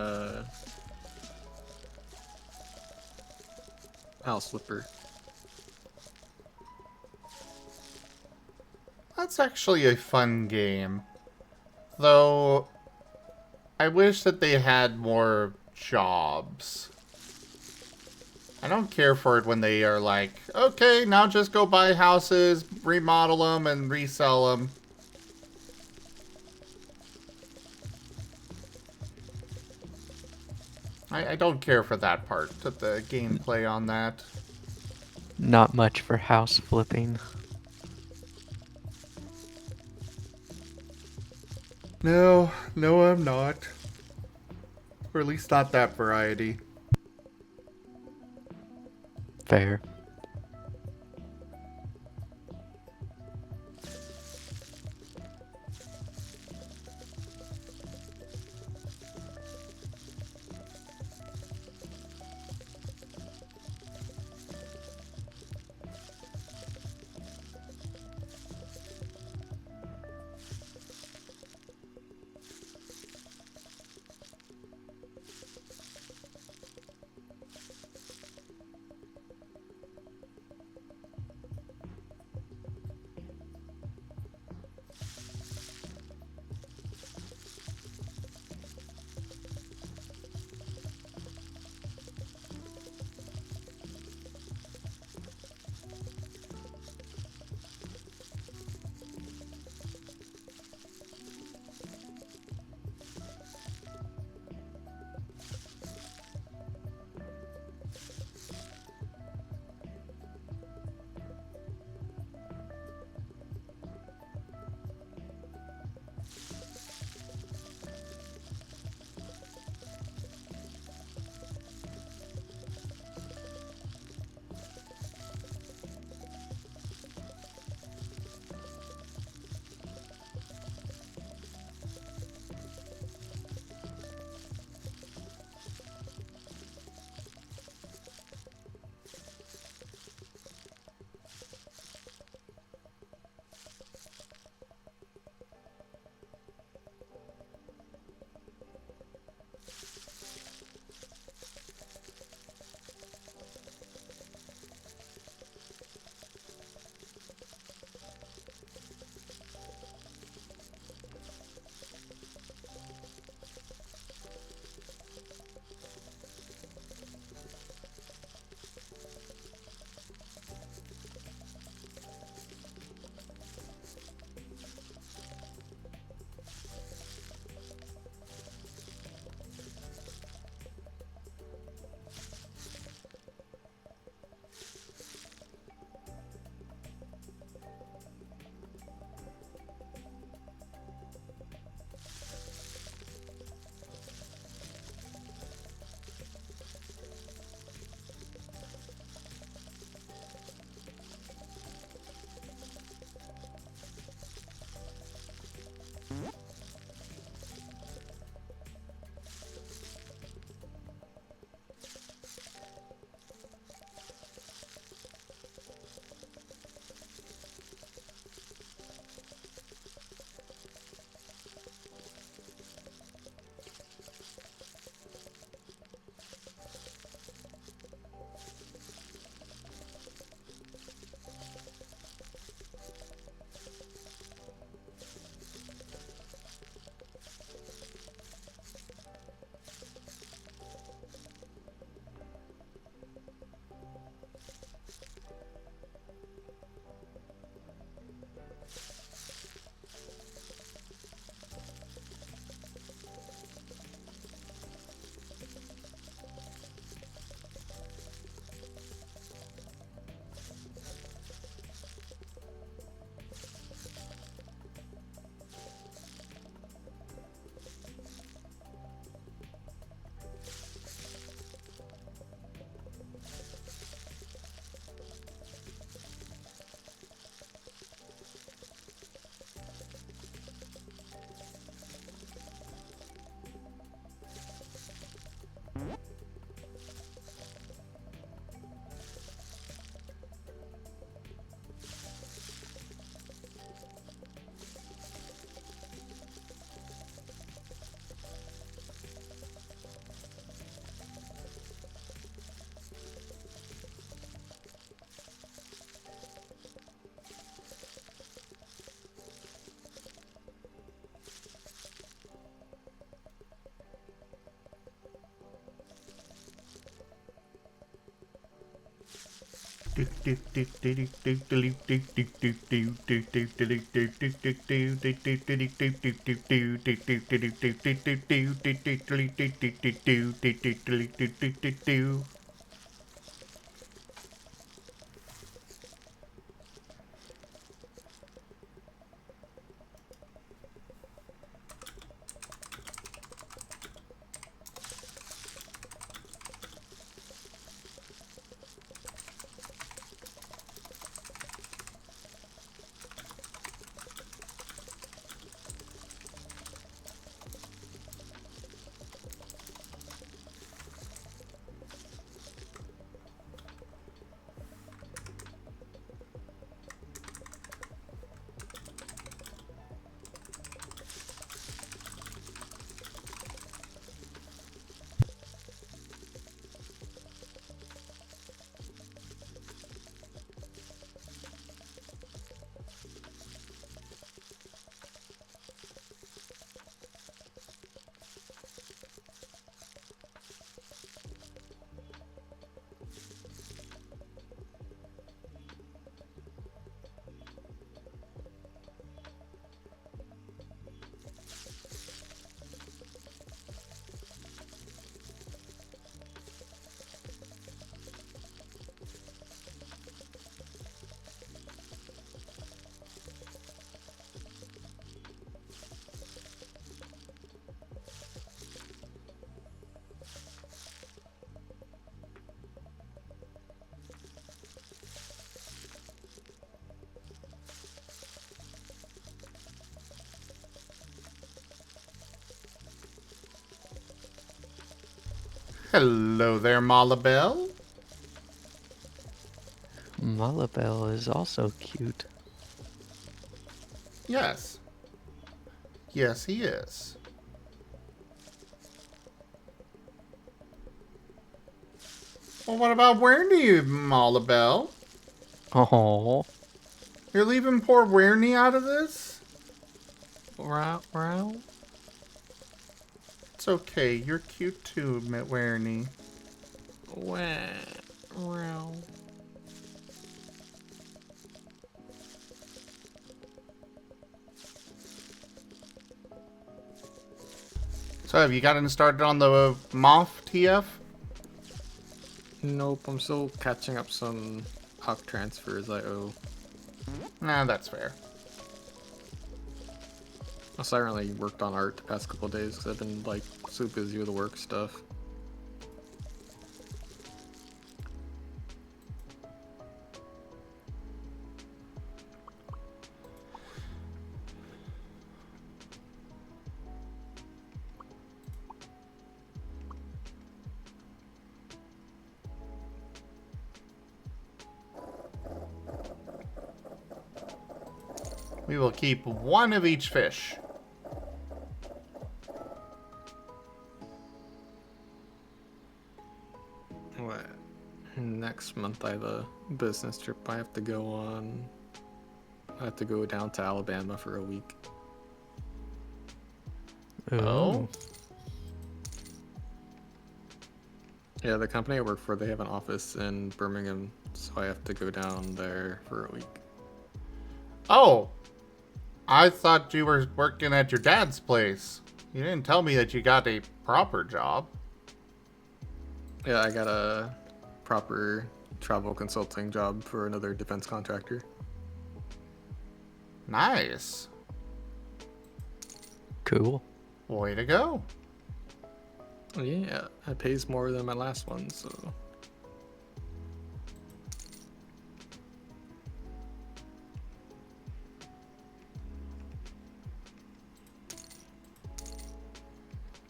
House Flipper. That's actually a fun game. Though, I wish that they had more jobs. I don't care for it when they are like, okay, now just go buy houses, remodel them, and resell them. I don't care for that part, the gameplay on that. Not much for house flipping. No, I'm not. Or at least not that variety. Fair. Hello there, Malabelle. Malabelle is also cute. Yes. Yes, he is. Well, what about Wernie, Malabelle? Oh, You're leaving poor Wernie out of this? Wow. It's okay. You're cute too, Wernie. Wow. So, have you gotten started on the Moth TF? Nope, I'm still catching up some hawk transfers I owe. Nah, that's fair. Also, I haven't really worked on art the past couple of days because I've been like so busy with the work stuff. We will keep one of each fish. What? Next month I have a business trip I have to go on. I have to go down to Alabama for a week. Oh? Yeah, the company I work for, they have an office in Birmingham, so I have to go down there for a week. Oh! I thought you were working at your dad's place. You didn't tell me that you got a proper job. Yeah, I got a proper travel consulting job for another defense contractor. Nice. cool. Way to go. Yeah, it pays more than my last one, so...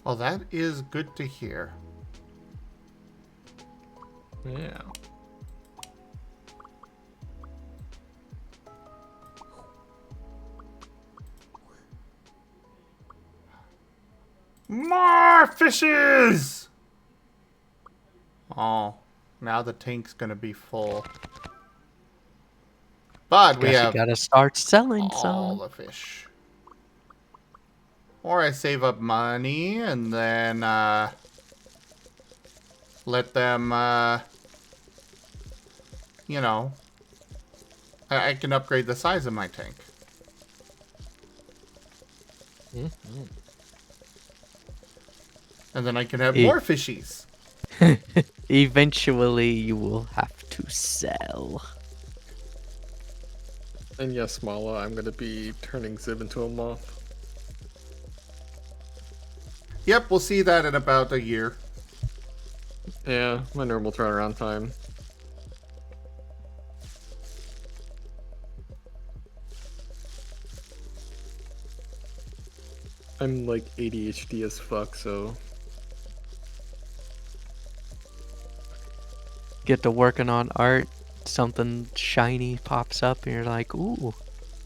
Well, that is good to hear. Yeah. More fishes! Oh, now the tank's gonna be full. But we Guess have you gotta start selling all some. the fish. Or I save up money and then let them, you know, I can upgrade the size of my tank. Mm-hmm. And then I can have more fishies. Eventually, you will have to sell. And yes, Mala, I'm gonna be turning Zib into a moth. Yep, we'll see that in about a year. Yeah, my normal turnaround time. I'm like ADHD as fuck, so Get to working on art, something shiny pops up, and you're like, ooh,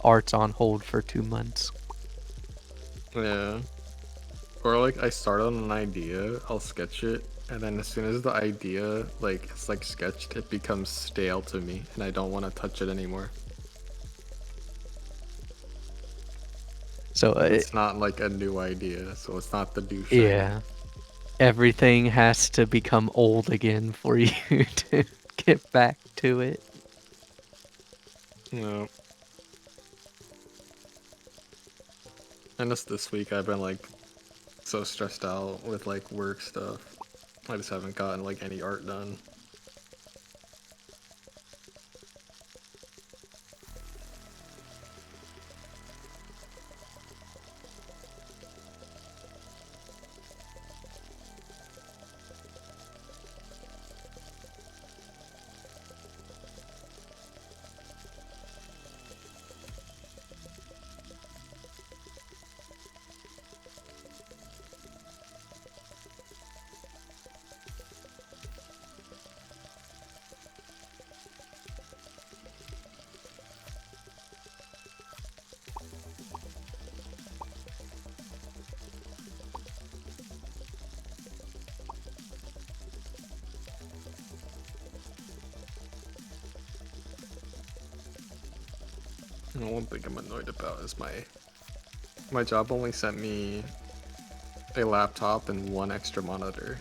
art's on hold for 2 months. yeah. Or like I start on an idea, I'll sketch it, and then as soon as the idea it's like sketched, it becomes stale to me, and I don't want to touch it anymore. So, It's not like a new idea, so it's not the new shiny. yeah. Everything has to become old again for you to get back to it. No. And just this week I've been like so stressed out with like work stuff. I just haven't gotten like any art done. And one thing I'm annoyed about is my job only sent me a laptop and one extra monitor.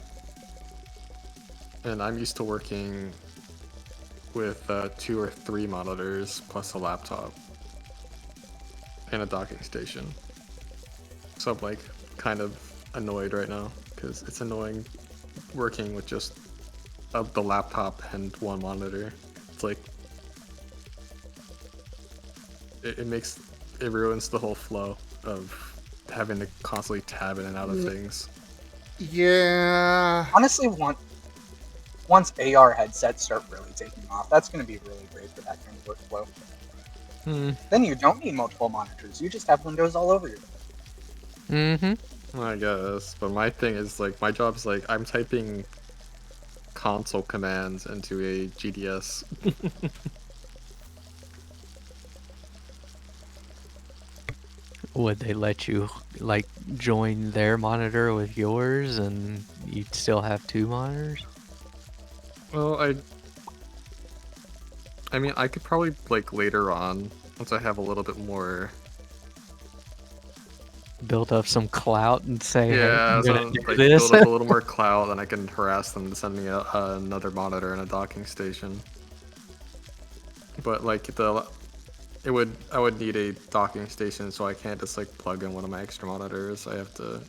And I'm used to working with 2 or 3 monitors plus a laptop and a docking station. So I'm like kind of annoyed right now because it's annoying working with just the laptop and one monitor. It's like it ruins the whole flow of having to constantly tab in and out of things. Yeah. Honestly, once AR headsets start really taking off, that's going to be really great for that kind of workflow. Then you don't need multiple monitors. You just have windows all over you. Mm-hmm. I guess, but my thing is like my job's like I'm typing console commands into a GDS. Would they let you, like, join their monitor with yours and you'd still have 2 monitors? Well, I mean, I could probably, like, later on, once I have a little bit more... Build up some clout and say, hey, Yeah, I'm so, gonna do like, this. build up a little more clout, and I can harass them to send me another monitor and a docking station. But, like, I would need a docking station, so I can't just, like, plug in one of my extra monitors. I have to...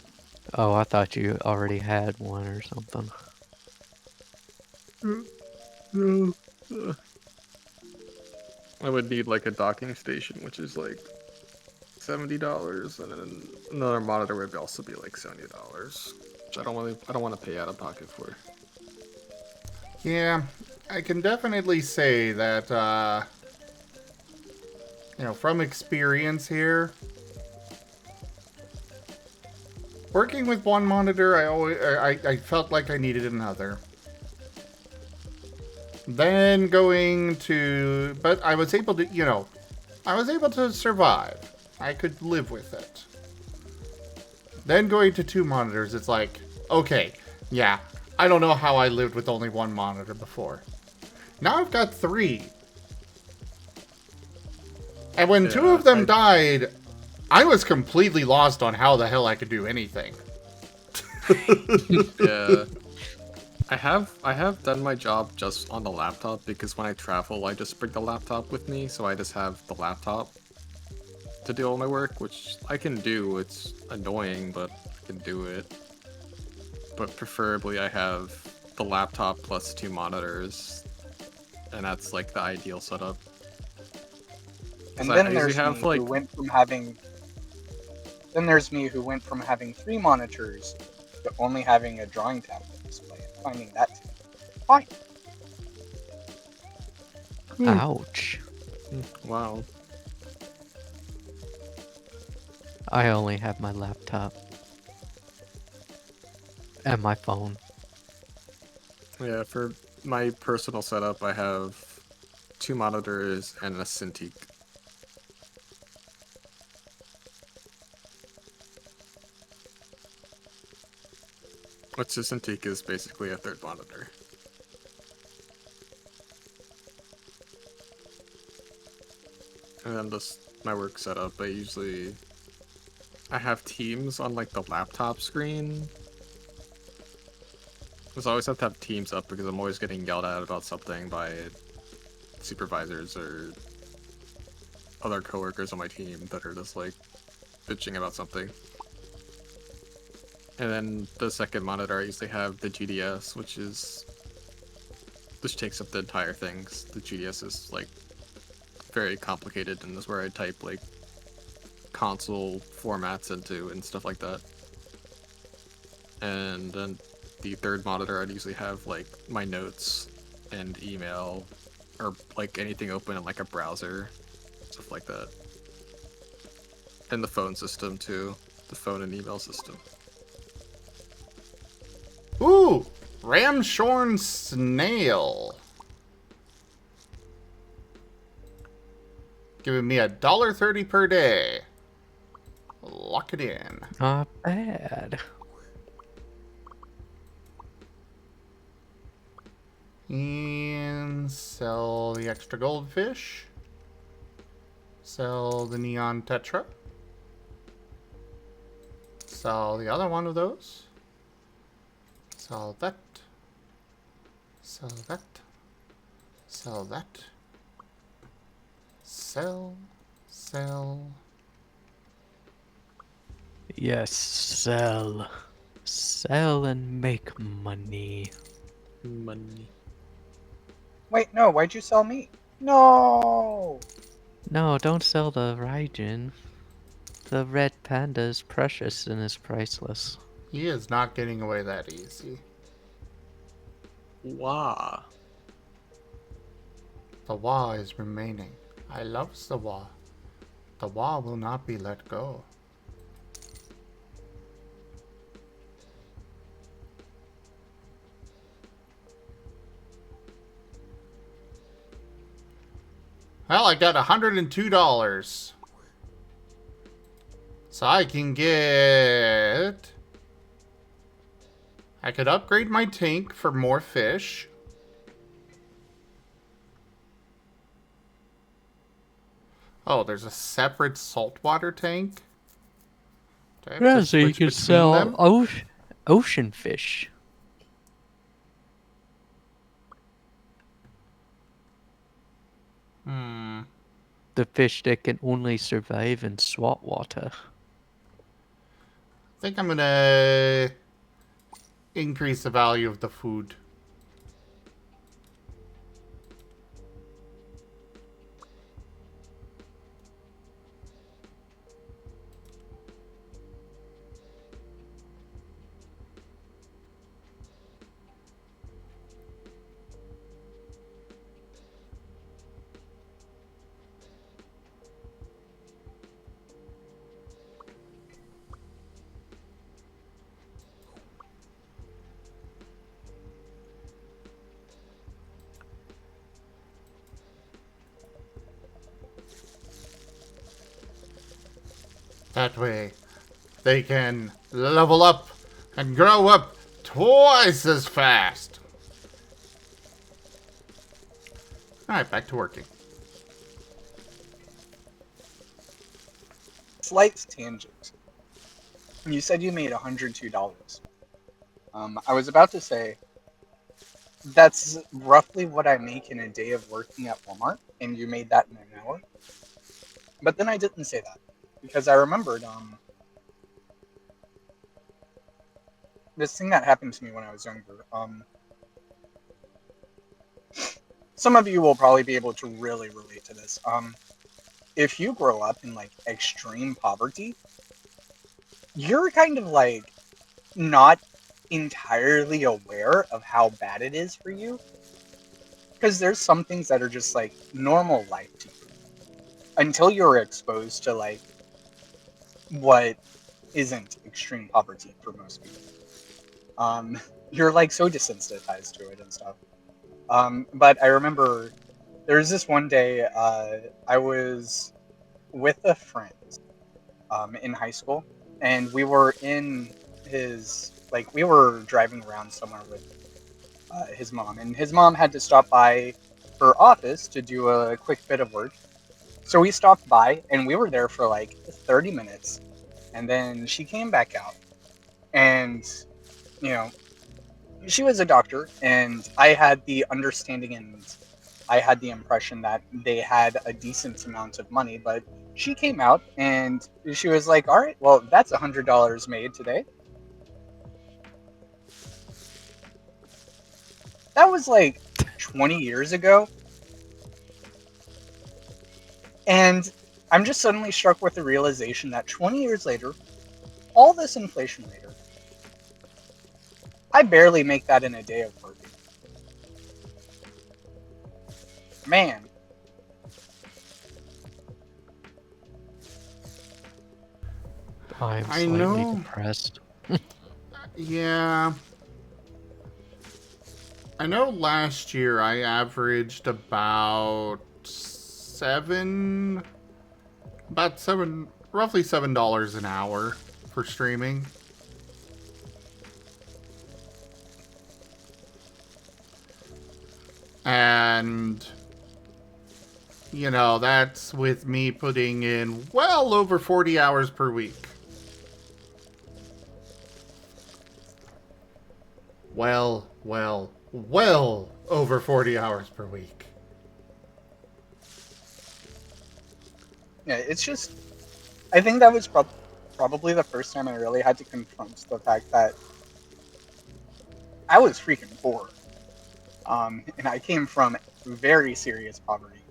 Oh, I thought you already had one or something. I would need like a docking station, which is like $70, and then another monitor would also be like $70, which I don't want to pay out of pocket for. Yeah, I can definitely say that, from experience here, working with one monitor, I felt like I needed another. Then but I was able to, I was able to survive. I could live with it. Then going to 2 monitors, it's like, okay, yeah, I don't know how I lived with only 1 monitor before. Now I've got 3. And when 2 of them died, I was completely lost on how the hell I could do anything. Yeah. I have done my job just on the laptop because when I travel, I just bring the laptop with me, so I just have the laptop to do all my work, which I can do. It's annoying, but I can do it. But preferably, I have the laptop plus 2 monitors, and that's like the ideal setup. And I then usually there's have me like who went from having. Then there's me who went from having 3 monitors to only having a drawing tablet display. And finding that to be fine. Ouch. wow. I only have my laptop. And my phone. Yeah, for my personal setup, I have 2 monitors and a Cintiq. Which the Cintiq is basically a 3rd monitor. And then just my work setup, I have Teams on like the laptop screen. Because I always have to have Teams up because I'm always getting yelled at about something by supervisors or other coworkers on my team that are just like bitching about something. And then the 2nd monitor, I usually have the GDS, which takes up the entire thing. The GDS is like very complicated and is where I type like console formats into and stuff like that. And then the 3rd monitor, I'd usually have like my notes and email or like anything open in like a browser, stuff like that. And the phone system too, the phone and email system. Ooh, Ramshorn Snail. Giving me $1.30 per day. Lock it in. Not bad. And sell the extra goldfish. Sell the neon tetra. Sell the other one of those. Sell that. Sell that. Sell that. Sell. Sell. Yes, sell. Sell and make money. Money. Wait, no, why'd you sell me? No! No, don't sell the Raijin. The red panda is precious and is priceless. He is not getting away that easy. Wow. The Wa is remaining. I loves the Wa. The Wa will not be let go. Well, I got $102. So I can get... I could upgrade my tank for more fish. Oh, there's a separate saltwater tank? Do I have Yeah, to so you switch can between sell them? ocean fish. Hmm. The fish that can only survive in salt water. I think I'm gonna increase the value of the food. That way, they can level up and grow up twice as fast. Alright, back to working. Slight tangent. You said you made $102. I was about to say, That's roughly what I make in a day of working at Walmart, and you made that in an hour. But then I didn't say that because I remembered this thing that happened to me when I was younger. Some of you will probably be able to really relate to this. If you grow up in like extreme poverty, you're kind of like not entirely aware of how bad it is for you, because there's some things that are just like normal life to you until you're exposed to like what isn't extreme poverty for most people. You're like so desensitized to it and stuff. But I remember there was this one day I was with a friend in high school, and we were in we were driving around somewhere with his mom, and his mom had to stop by her office to do a quick bit of work. So we stopped by, and we were there for like 30 minutes, and then she came back out, and you know, she was a doctor, and I had the understanding and I had the impression that they had a decent amount of money, but she came out and she was like, all right, well, that's $100 made today. That was like 20 years ago. And I'm just suddenly struck with the realization that 20 years later, all this inflation later, I barely make that in a day of work. Man. I'm I slightly know. depressed. Yeah. I know last year I averaged roughly $7 an hour for streaming. And, you know, that's with me putting in well over 40 hours per week. Well over 40 hours per week. Yeah, it's just, I think that was probably the first time I really had to confront the fact that I was freaking poor. And I came from very serious poverty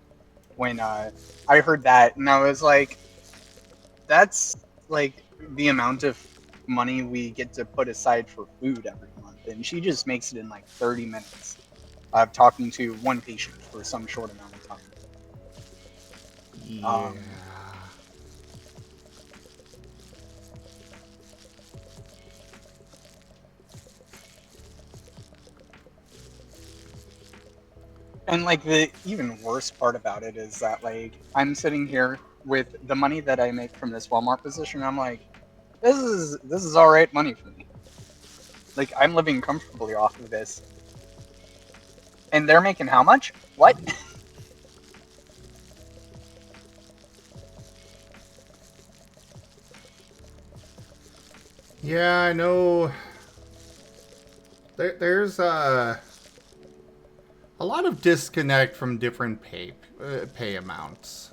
when I heard that, and I was like, that's like the amount of money we get to put aside for food every month. And she just makes it in like 30 minutes of talking to one patient for some short amount of time. Yeah. And like the even worse part about it is that like I'm sitting here with the money that I make from this Walmart position. I'm like, this is all right money for me. Like I'm living comfortably off of this, and they're making how much? What? Yeah, I know. There's a lot of disconnect from different pay amounts.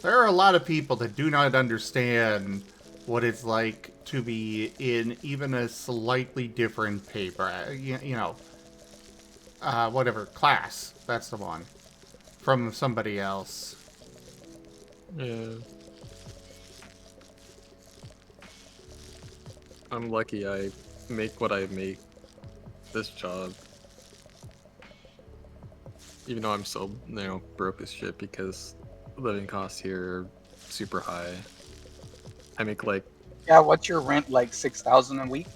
There are a lot of people that do not understand what it's like to be in even a slightly different pay whatever class. That's the one from somebody else. Yeah. I'm lucky I make what I make this job. Even though I'm still, broke as shit because living costs here are super high. I make like, Yeah, what's your rent, like 6,000 a week?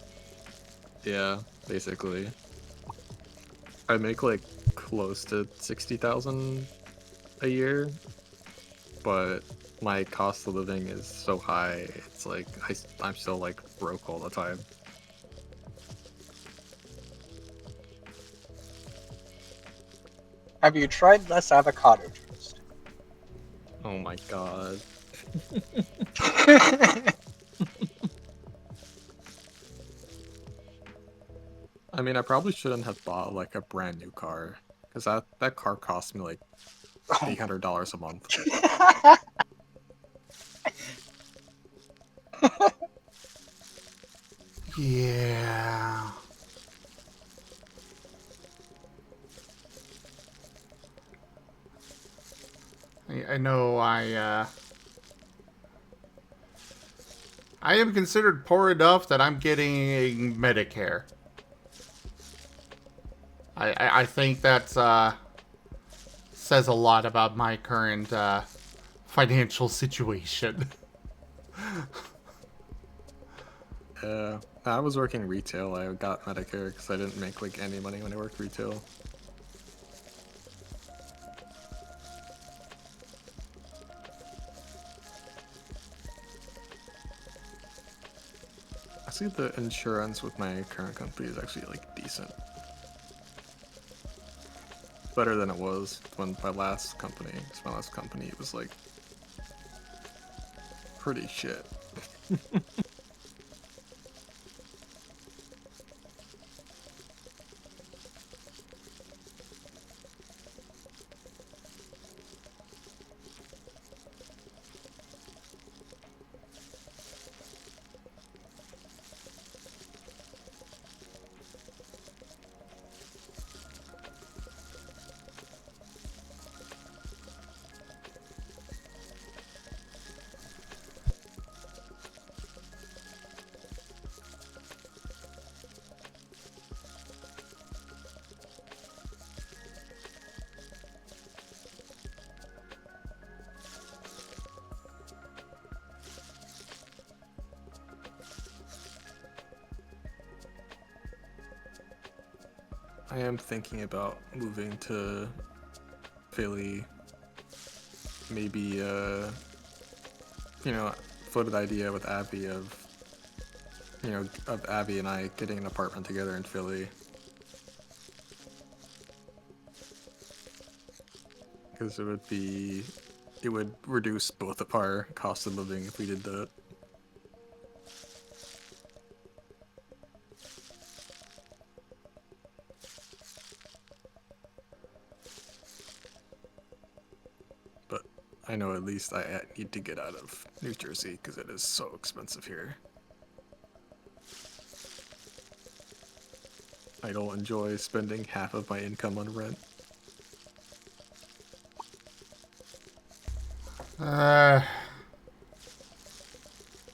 yeah, basically. I make like close to 60,000 a year, but my cost of living is so high, it's like I'm still like broke all the time. Have you tried less avocado toast? Oh my god. I mean, I probably shouldn't have bought like a brand new car, because that car cost me like $800 a month. Yeah. I know I am considered poor enough that I'm getting Medicare. I think that's says a lot about my current financial situation. I was working retail. I got Medicare because I didn't make like any money when I worked retail. I see the insurance with my current company is actually like decent. Better than it was when my last company. 'Cause my last company, it was like pretty shit. I am thinking about moving to Philly. Maybe, you know, floated the idea with Abby of, of Abby and I getting an apartment together in Philly. Because it would reduce both of our cost of living if we did that. But I know at least I need to get out of New Jersey because it is so expensive here. I don't enjoy spending half of my income on rent.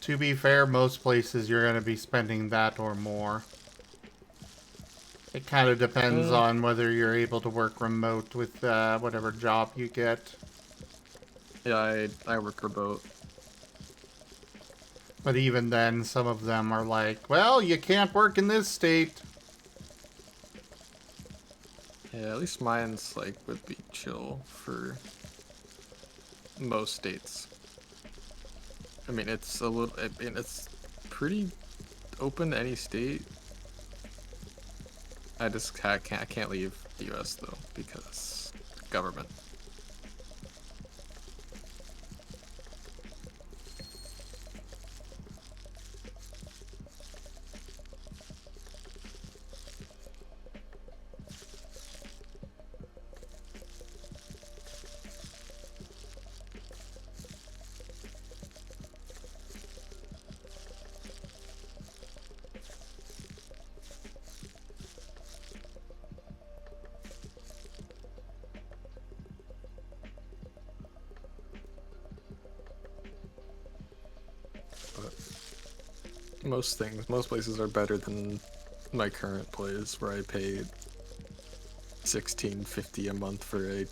To be fair, most places you're going to be spending that or more. It kind of depends on whether you're able to work remote with whatever job you get. Yeah, I work remote. But even then, some of them are like, well, you can't work in this state. Yeah, at least mine's like would be chill for most states. I mean, it's a little. I mean, it's pretty open to any state. I can't leave the U.S. though because government. Most places are better than my current place where I pay $16.50 a month for a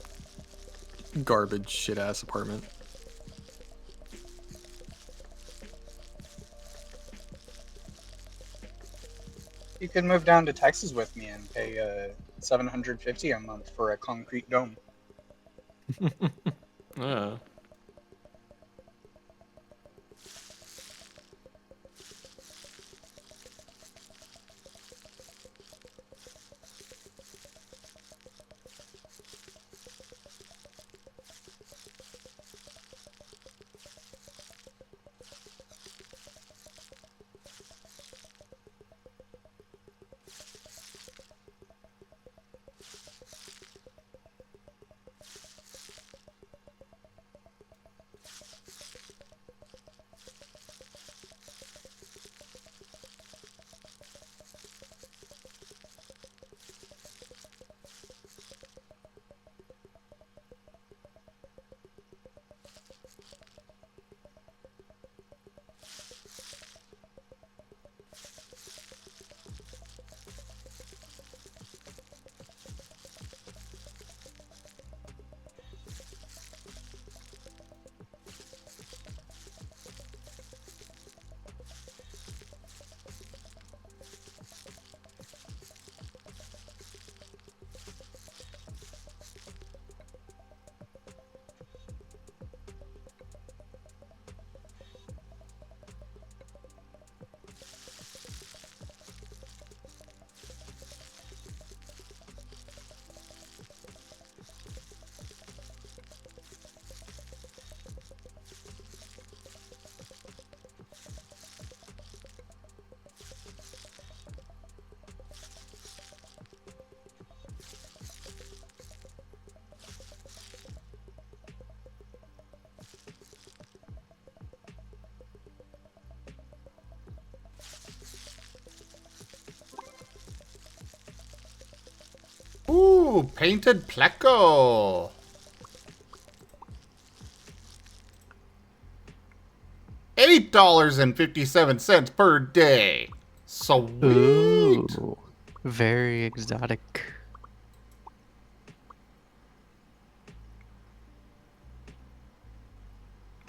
garbage shit ass apartment. You could move down to Texas with me and pay $750 a month for a concrete dome. Yeah. Ooh, painted pleco. $8.57 per day. Sweet. Ooh, very exotic.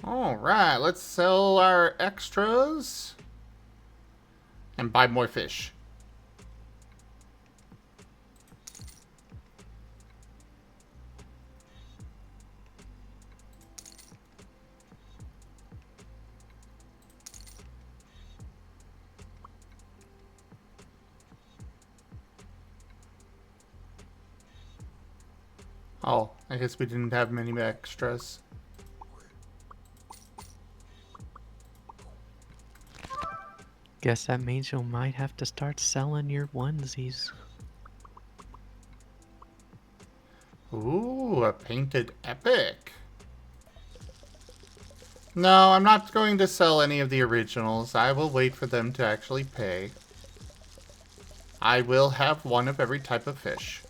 All right, let's sell our extras and buy more fish. Oh, I guess we didn't have many extras. Guess that means you might have to start selling your onesies. Ooh, a painted epic. No, I'm not going to sell any of the originals. I will wait for them to actually pay. I will have one of every type of fish.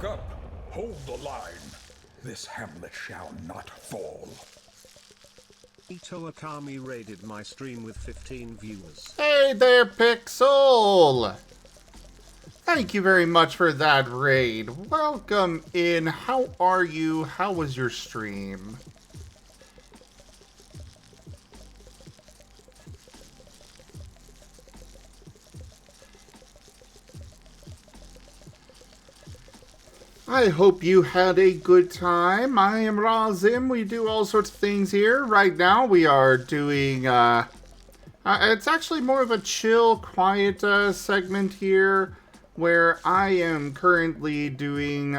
Wake up! Hold the line! This hamlet shall not fall. Ito Akami raided my stream with 15 viewers. Hey there, Pixel! Thank you very much for that raid. Welcome in. How are you? How was your stream? I hope you had a good time. I am Razim. We do all sorts of things here. Right now we are doing, it's actually more of a chill, quiet segment here, where I am currently doing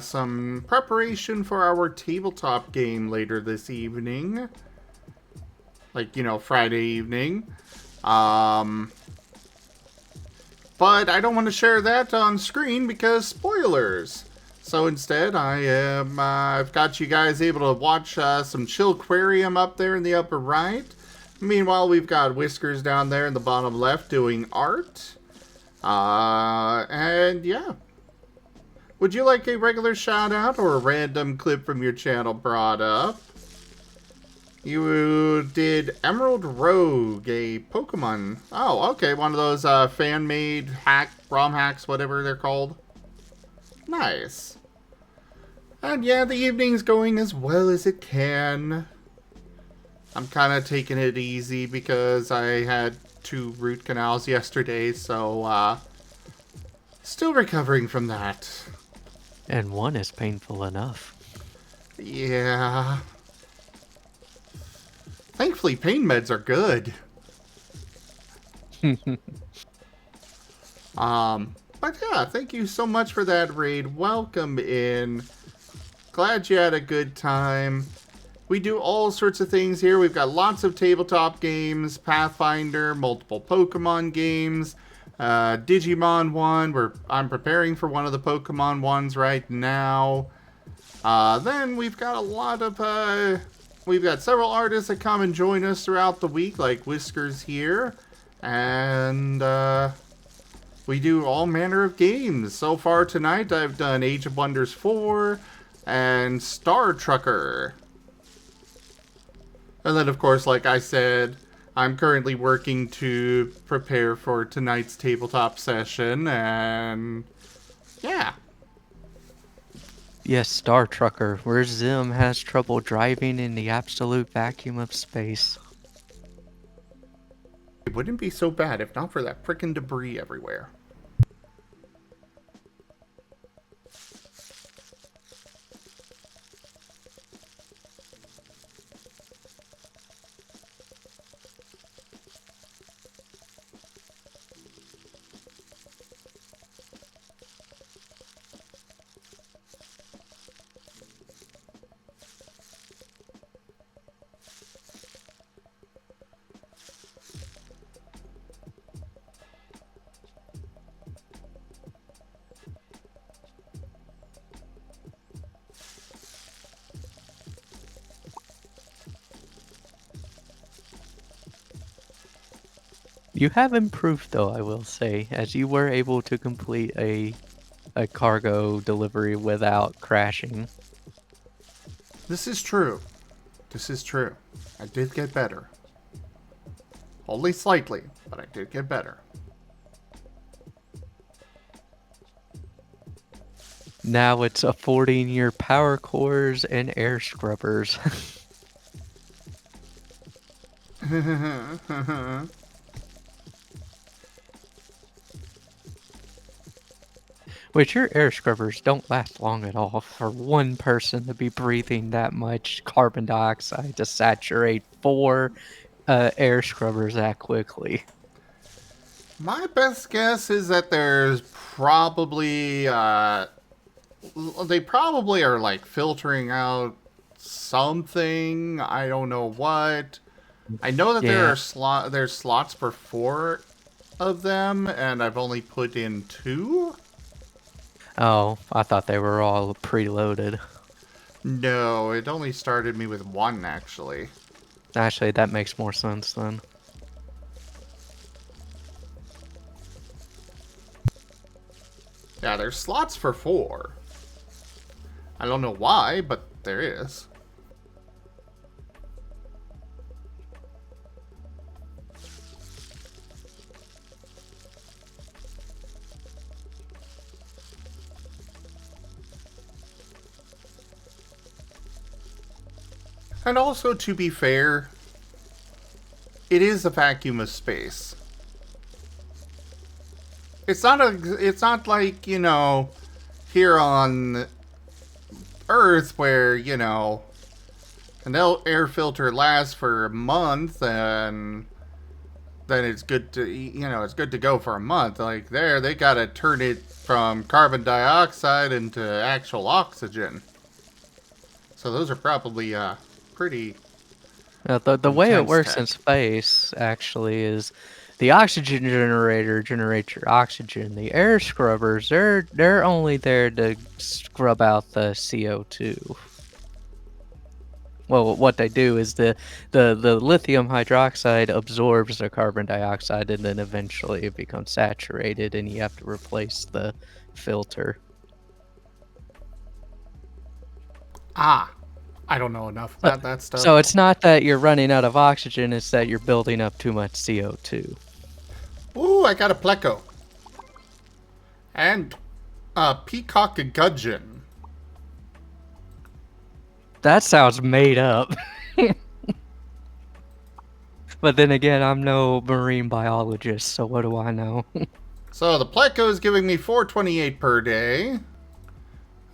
some preparation for our tabletop game later this evening. Like, you know, Friday evening. But I don't want to share that on screen because spoilers. So instead, I've got you guys able to watch some Chillquarium up there in the upper right. Meanwhile, we've got Whiskers down there in the bottom left doing art. And yeah. Would you like a regular shout out or a random clip from your channel brought up? You did Emerald Rogue, a Pokemon. Oh, okay, one of those fan-made ROM hacks, whatever they're called. Nice. And yeah, the evening's going as well as it can. I'm kind of taking it easy because I had 2 root canals yesterday, so still recovering from that. And one is painful enough. Yeah. Thankfully, pain meds are good. But yeah, thank you so much for that raid. Welcome in. Glad you had a good time. We do all sorts of things here. We've got lots of tabletop games, Pathfinder, multiple Pokemon games, Digimon one, where I'm preparing for one of the Pokemon ones right now. Then we've got a lot of, we've got several artists that come and join us throughout the week, like Whiskers here. And, we do all manner of games. So far tonight, I've done Age of Wonders 4 and Star Trucker. And then, of course, like I said, I'm currently working to prepare for tonight's tabletop session, and yeah. Yes, Star Trucker, where Zim has trouble driving in the absolute vacuum of space. It wouldn't be so bad if not for that frickin' debris everywhere. You have improved, though, I will say, as you were able to complete a cargo delivery without crashing. This is true. This is true. I did get better. Only slightly, but I did get better. Now it's affording your power cores and air scrubbers. Which your air scrubbers don't last long at all for one person to be breathing that much carbon dioxide to saturate 4 air scrubbers that quickly. My best guess is that there's probably, they probably are like filtering out something. I don't know what. I know that there are there's slots for 4 of them, and I've only put in 2. Oh, I thought they were all preloaded. No, it only started me with 1 actually. Actually, that makes more sense then. Yeah, there's slots for 4. I don't know why, but there is. And also, to be fair, it is a vacuum of space. It's not like, you know, here on Earth where, you know, an air filter lasts for a month and then it's good to, you know, it's good to go for a month. Like there, they gotta turn it from carbon dioxide into actual oxygen. So those are probably pretty The way it intense works in tech. space actually is the oxygen generator generates your oxygen. The air scrubbers, they're only there to scrub out the CO2. Well, what they do is the lithium hydroxide absorbs the carbon dioxide and then eventually it becomes saturated and you have to replace the filter. Ah, I don't know enough So, about that stuff. so it's not that you're running out of oxygen, it's that you're building up too much CO2. Ooh, I got a pleco. And a peacock gudgeon. That sounds made up. But then again, I'm no marine biologist, so what do I know? So the pleco is giving me 428 per day.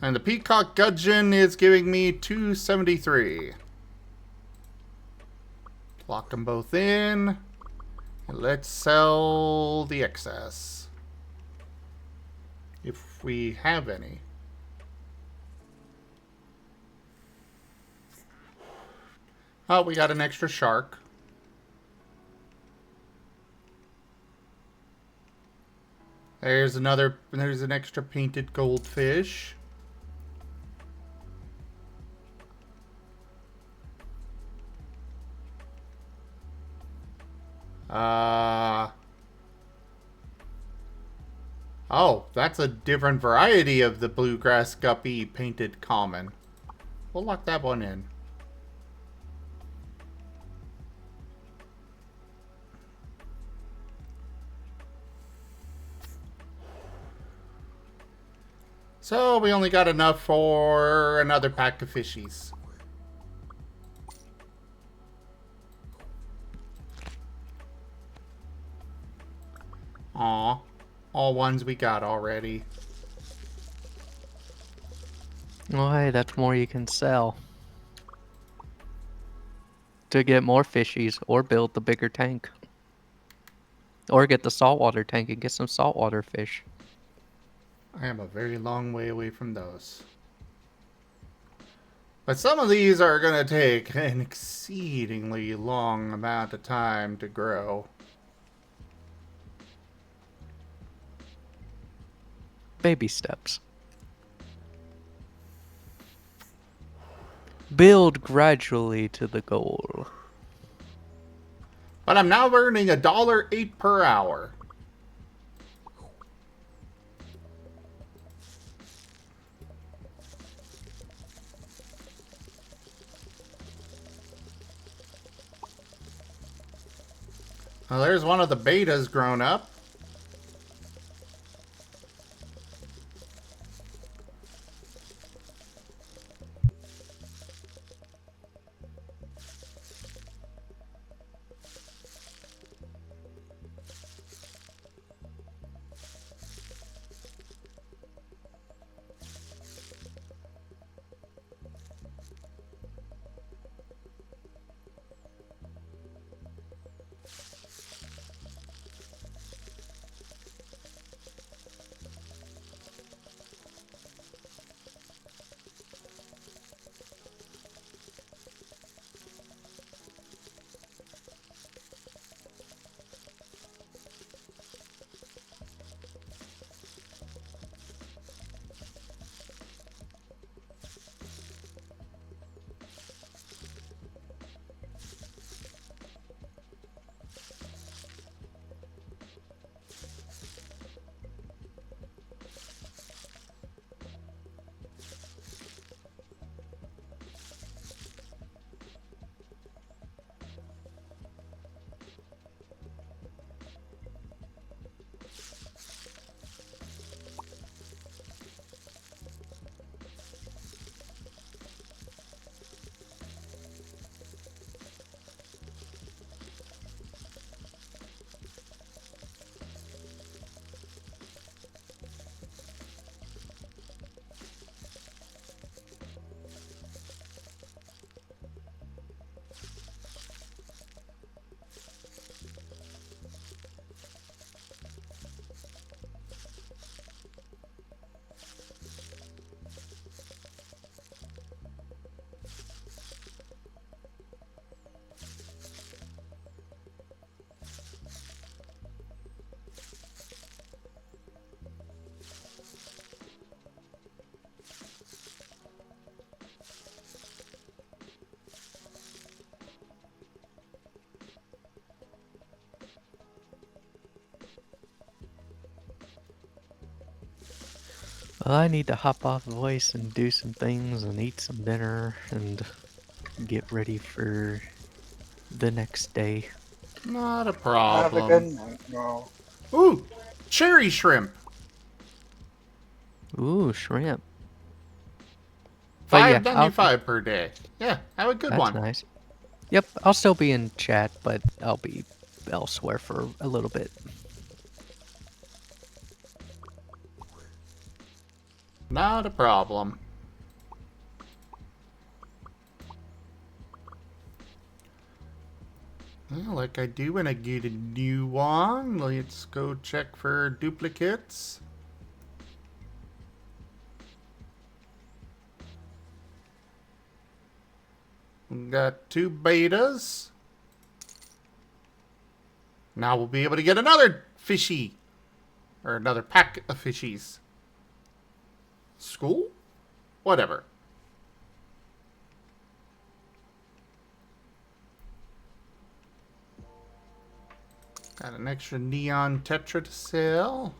And the peacock gudgeon is giving me 273. Lock them both in. And let's sell the excess. If we have any. Oh, we got an extra shark. There's an extra painted goldfish. Oh, that's a different variety of the bluegrass guppy painted common. We'll lock that one in. So we only got enough for another pack of fishies. Aw, all ones we got already. Oh, hey, that's more you can sell. To get more fishies, or build the bigger tank. Or get the saltwater tank and get some saltwater fish. I am a very long way away from those. But some of these are going to take an exceedingly long amount of time to grow. Baby steps. Build gradually to the goal. But I'm now earning $1.08 per hour. Well, there's one of the betas grown up. Well, I need to hop off voice and do some things and eat some dinner and get ready for the next day. Not a Have a good problem. night, bro. Ooh, cherry shrimp. Ooh, shrimp. But yeah, $5.95 per day. Yeah, have a good that's one. nice. Yep, I'll still be in chat, but I'll be elsewhere for a little bit. Not a problem. Well, like I do when I get a new one, let's go check for duplicates. We got 2 betas. Now we'll be able to get another fishy. Or another pack of fishies. School? Whatever. Got an extra neon tetra to sell.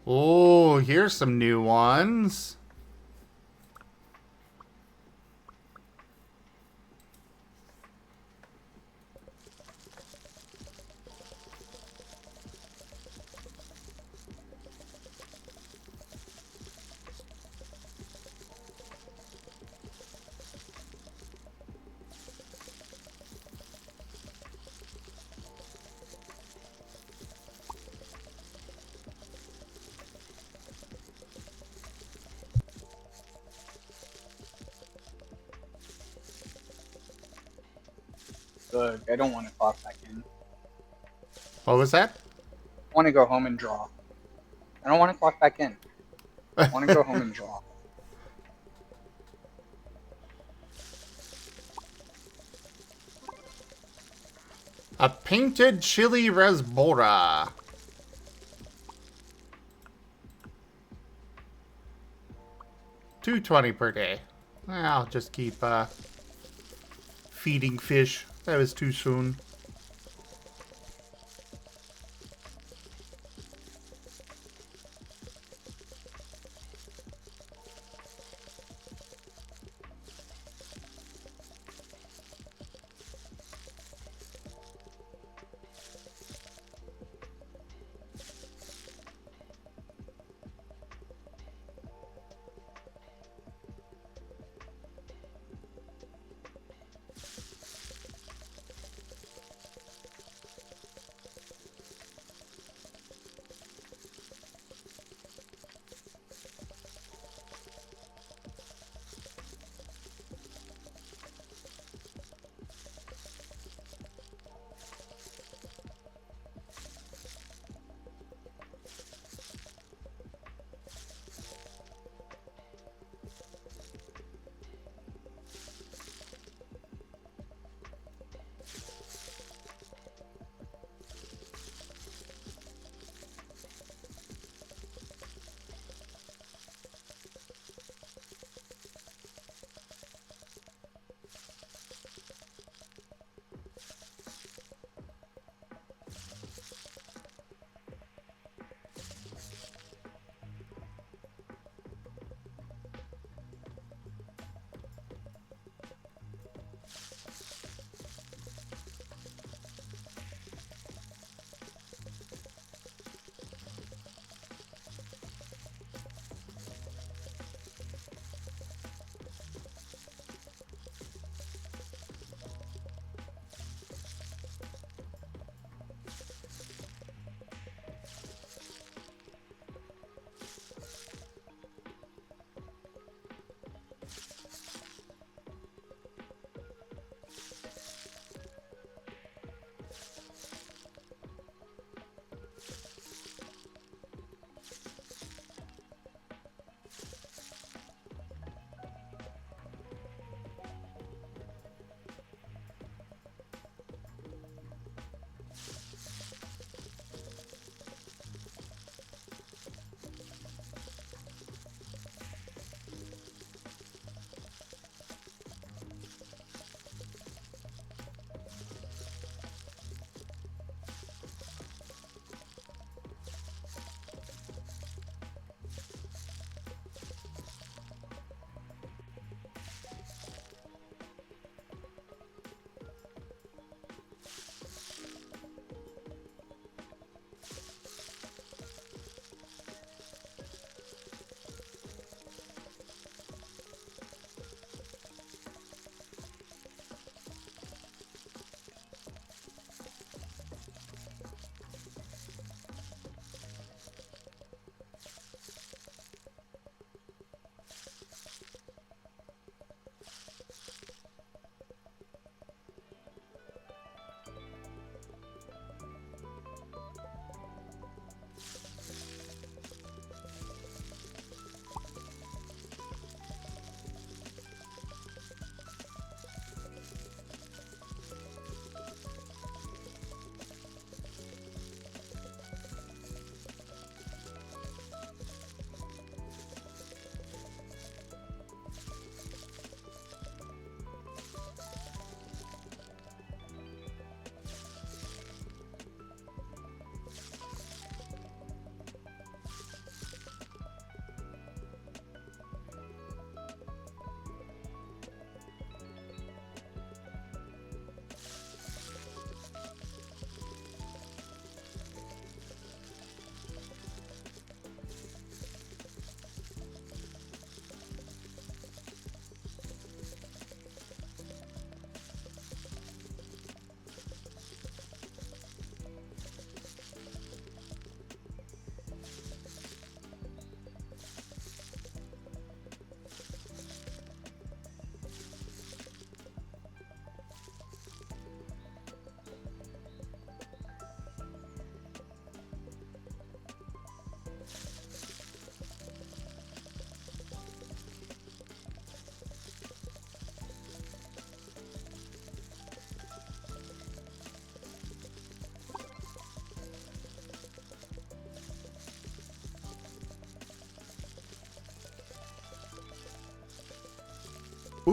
Oh, here's some new ones. Good. I don't want to clock back in. What was that? I want to go home and draw. I don't want to clock back in. I want to go home and draw. A painted chili rasbora. $2.20 per day. I'll just keep feeding fish. That was too soon.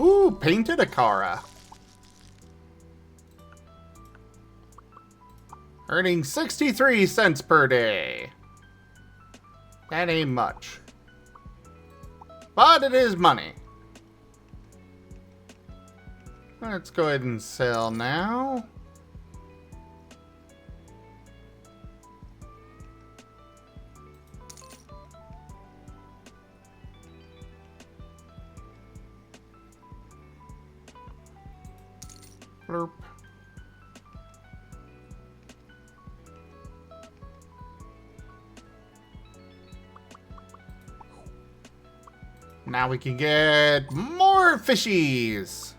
Ooh, painted Akara. Earning 63 cents per day. That ain't much. But it is money. Let's go ahead and sell now. Blurp. Now we can get more fishies.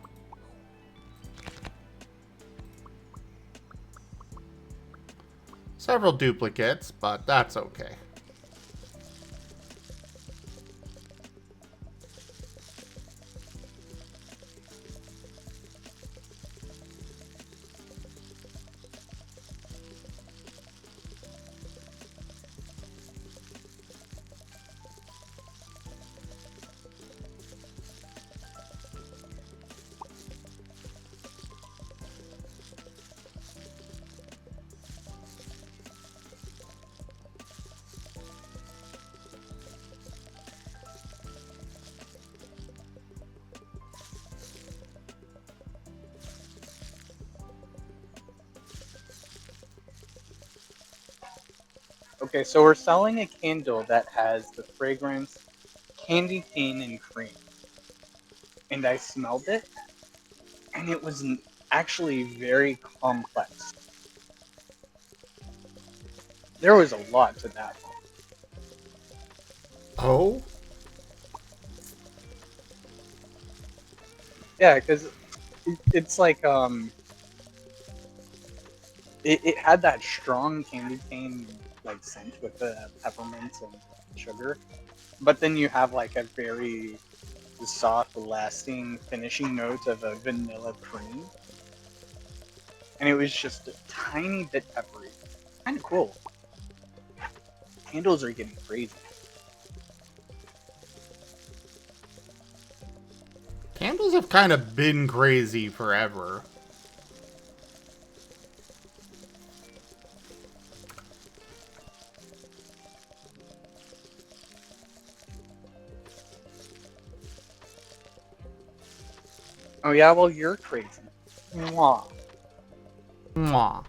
Several duplicates, but that's okay. Okay, so we're selling a candle that has the fragrance candy cane and cream. And I smelled it, and it was actually very complex. There was a lot to that one. Oh? Yeah, because it's like, it had that strong candy cane like scent with the peppermint and sugar, but then you have like a very soft, lasting finishing note of a vanilla cream, and it was just a tiny bit peppery. Kind of cool. Candles are getting crazy. Candles have kind of been crazy forever. Oh yeah, well you're crazy. Mwah. Mwah.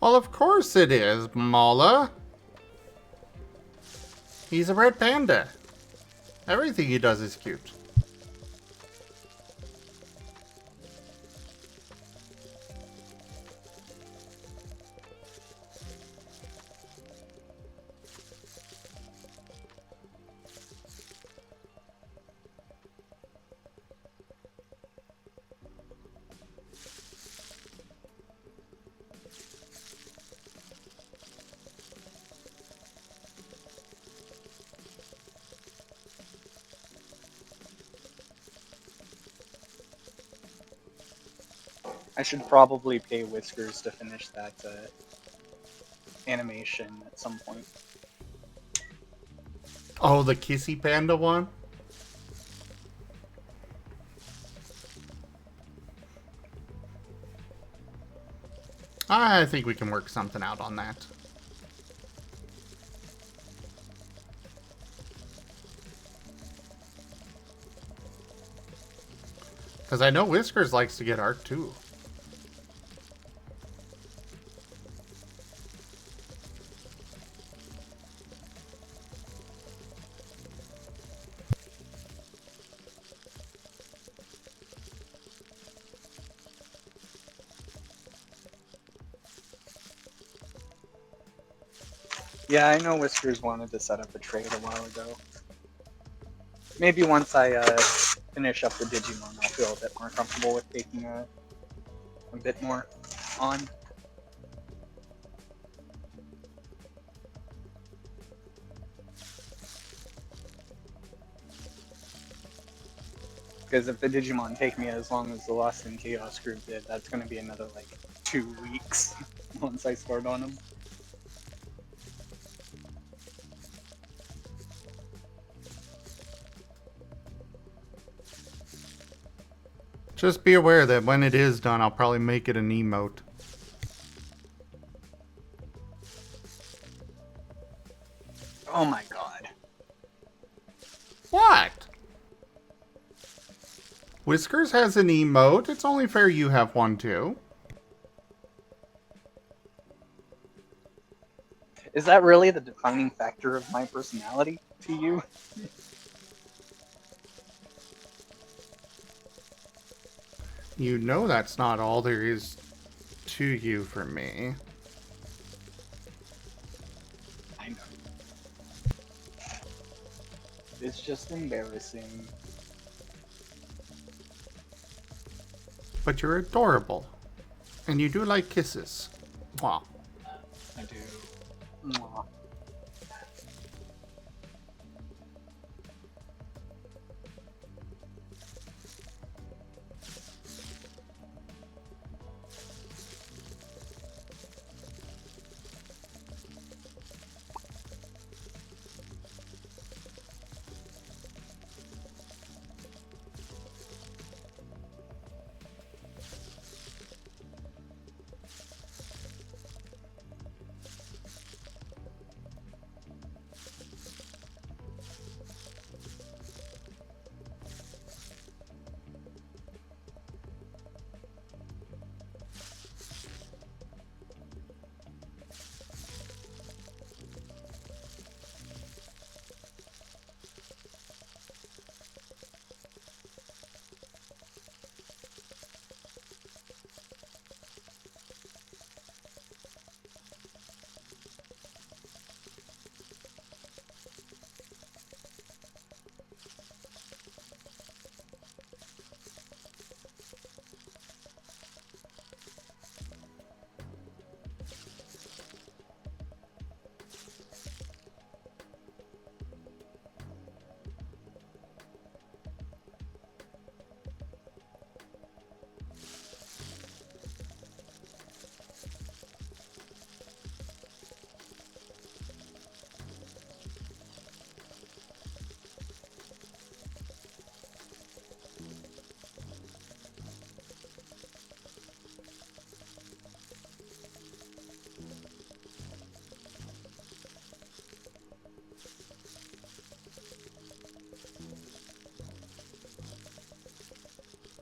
Well, of course it is, Mala. He's a red panda. Everything he does is cute. I should probably pay Whiskers to finish that animation at some point. Oh, the kissy panda one? I think we can work something out on that. Because I know Whiskers likes to get art too. Yeah, I know Whiskers wanted to set up a trade a while ago. Maybe once I finish up the Digimon, I'll feel a bit more comfortable with taking a bit more on. Because if the Digimon take me as long as the Lost in Chaos group did, that's going to be another, like, 2 weeks once I start on them. Just be aware that when it is done, I'll probably make it an emote. Oh my god. What? Whiskers has an emote. It's only fair you have one too. Is that really the defining factor of my personality to you? You know that's not all there is to you for me. I know. It's just embarrassing. But you're adorable. And you do like kisses. Wow. I do. Mwah.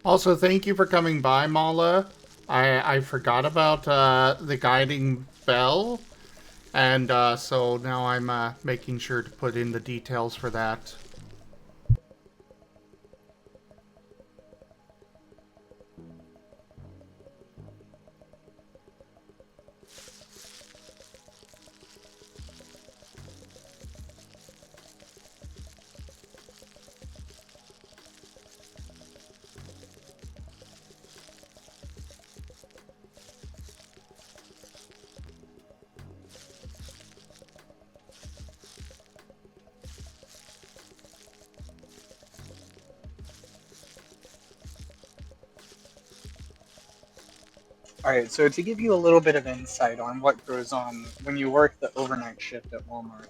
Also, thank you for coming by, Mala. I forgot about the guiding bell. And so now I'm making sure to put in the details for that. Alright, so to give you a little bit of insight on what goes on when you work the overnight shift at Walmart,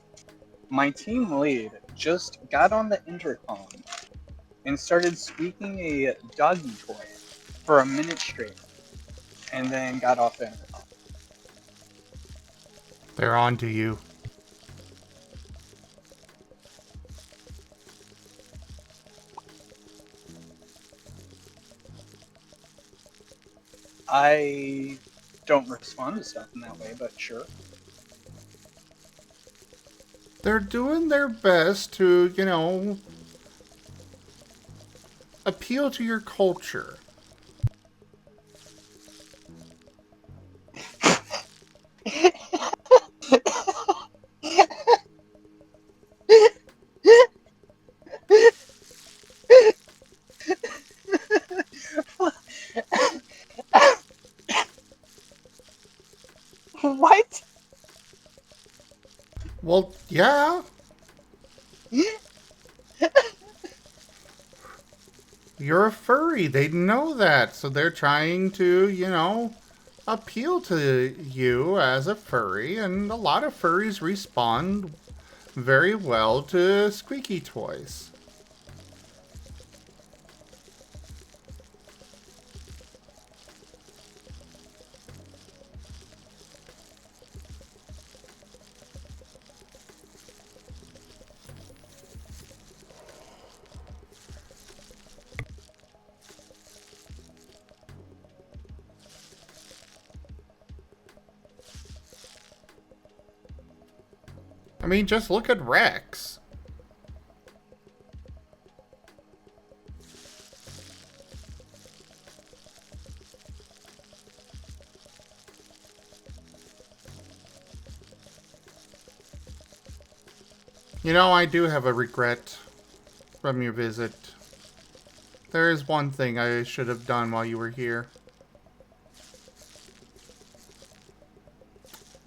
my team lead just got on the intercom and started squeaking a doggy toy for a minute straight, and then got off the intercom. They're on to you. I don't respond to stuff in that way, but sure. They're doing their best to, you know, appeal to your culture. Well, yeah. You're a furry. They know that. So they're trying to, appeal to you as a furry. And a lot of furries respond very well to squeaky toys. I mean, just look at Rex. I do have a regret from your visit. There is one thing I should have done while you were here.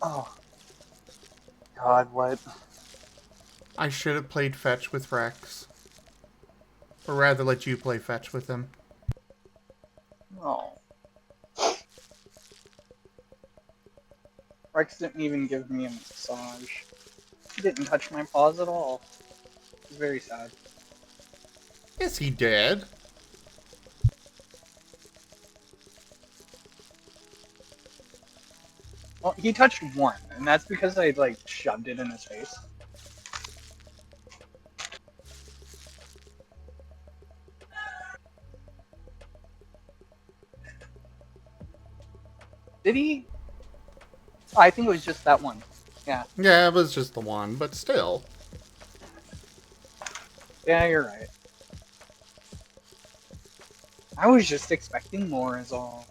Oh. God, what? I should have played fetch with Rex. Or rather, let you play fetch with him. Oh. Rex didn't even give me a massage. He didn't touch my paws at all. It was very sad. Yes, he did. Well, he touched one, and that's because I, like, shoved it in his face. Did he? Oh, I think it was just that one. Yeah. Yeah, it was just the one, but still. Yeah, you're right. I was just expecting more is all.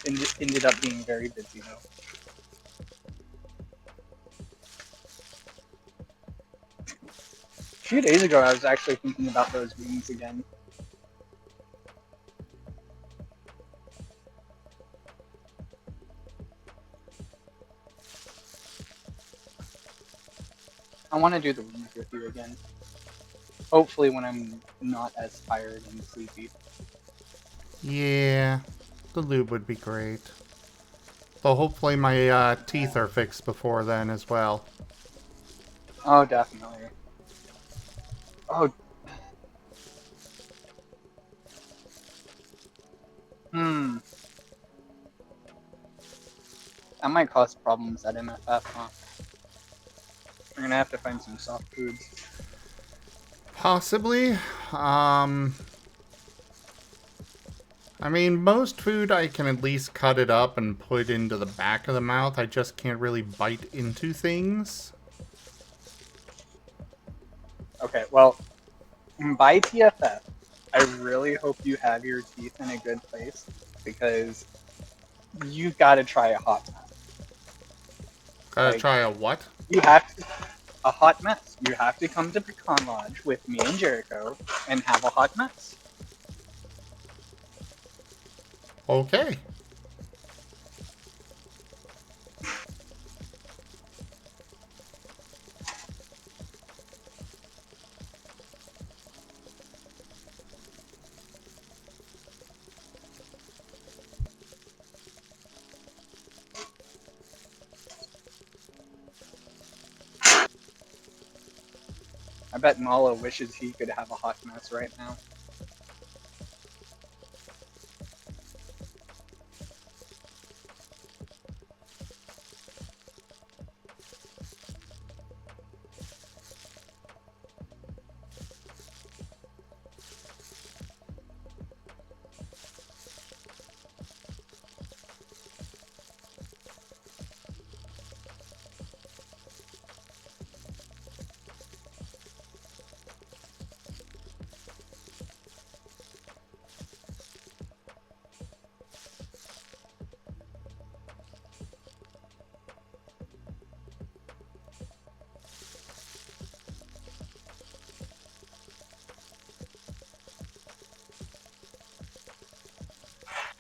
Ended up being very busy, though. A few days ago, I was actually thinking about those wings again. I want to do the wings with you again. Hopefully when I'm not as tired and sleepy. Yeah, the lube would be great. Though hopefully my teeth are fixed before then as well. Oh, definitely. Oh. Hmm. That might cause problems at MFF, huh? We're gonna have to find some soft foods. Possibly. I mean, most food I can at least cut it up and put into the back of the mouth. I just can't really bite into things. Okay, well, by TFF, I really hope you have your teeth in a good place, because you've got to try a hot mess. Gotta try a what? You have to, a hot mess. You have to come to Pecan Lodge with me and Jericho and have a hot mess. Okay. I bet Mala wishes he could have a hot mess right now.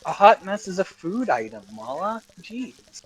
A hot mess is a food item, Mala. Jeez.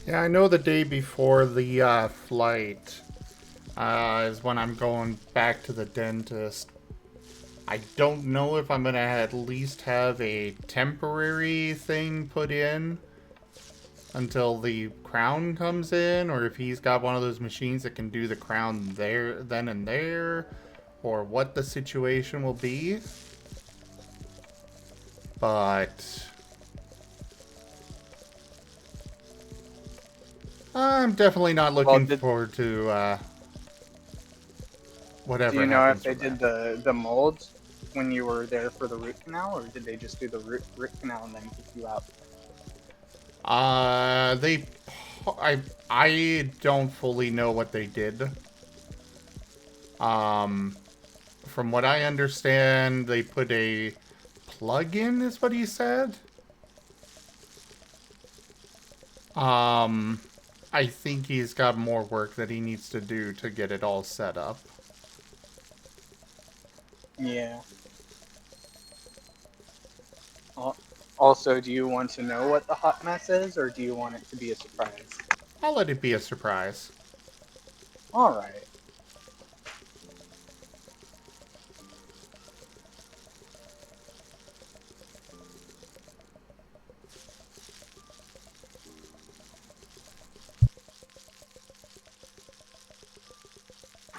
Yeah, I know the day before the flight is when I'm going back to the dentist. I don't know if I'm gonna at least have a temporary thing put in until the crown comes in, or if he's got one of those machines that can do the crown there, then and there, or what the situation will be. But I'm definitely not looking forward to Do whatever you know if happens they from did that. the molds when you were there for the root canal, or did they just do the root canal and then kick you out? I don't fully know what they did. Um, from what I understand, they put a plug-in, is what he said. I think he's got more work that he needs to do to get it all set up. Yeah. Also, do you want to know what the hot mess is, or do you want it to be a surprise? I'll let it be a surprise. Alright.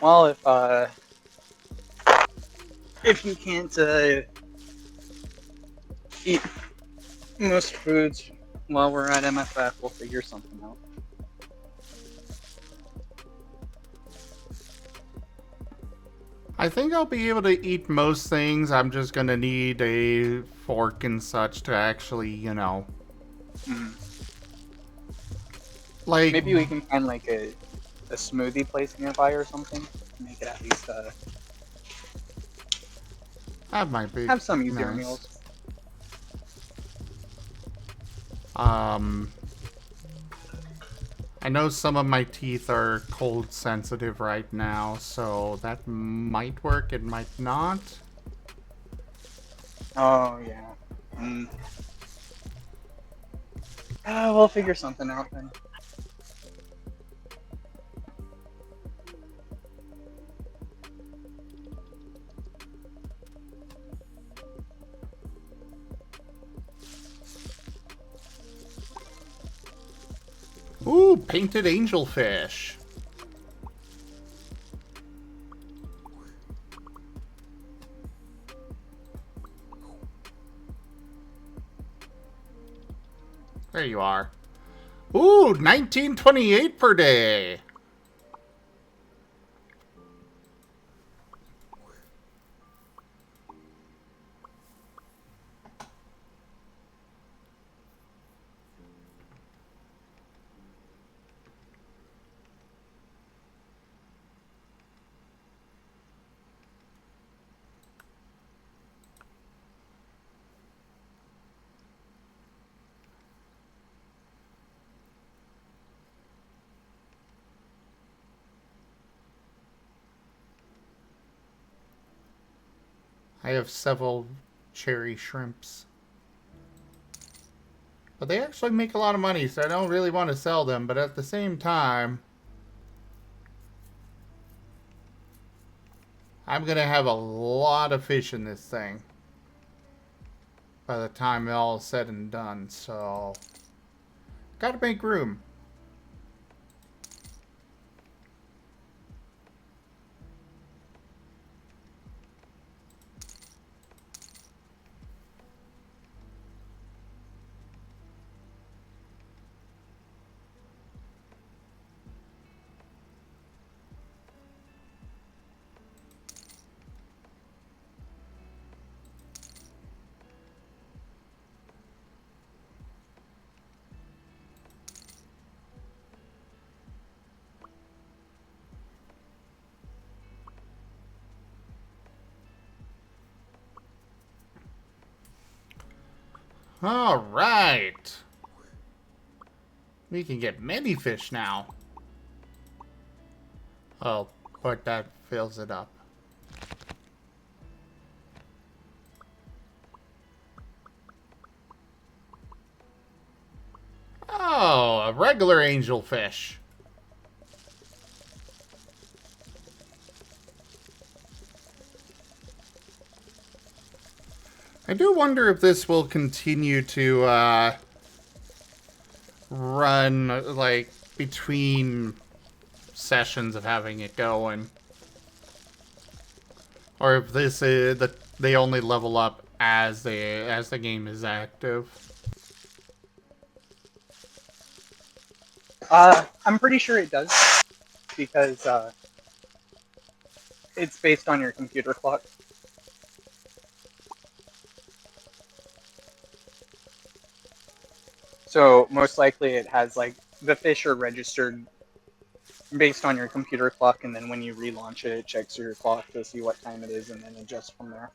Well, if you can't eat most foods while we're at MFF, we'll figure something out. I think I'll be able to eat most things. I'm just gonna need a fork and such to actually, you know... Like... Maybe we can find like a smoothie place nearby or something. Make it at least That might be have some easier nice. meals. I know some of my teeth are cold sensitive right now, so that might work, it might not. Oh yeah. We'll figure something out then. Ooh, painted angelfish. There you are. Ooh, 1928 per day. I have several cherry shrimps. But they actually make a lot of money, so I don't really want to sell them. But at the same time, I'm going to have a lot of fish in this thing by the time it all is said and done. So, gotta make room. All right. We can get many fish now. Oh, but that fills it up. Oh, a regular angelfish. I do wonder if this will continue to run, like, between sessions of having it going. Or if this is that they only level up as the game is active. I'm pretty sure it does, because it's based on your computer clock. So most likely it has, like, the fish are registered based on your computer clock, and then when you relaunch it, it checks your clock to see what time it is and then adjusts from there.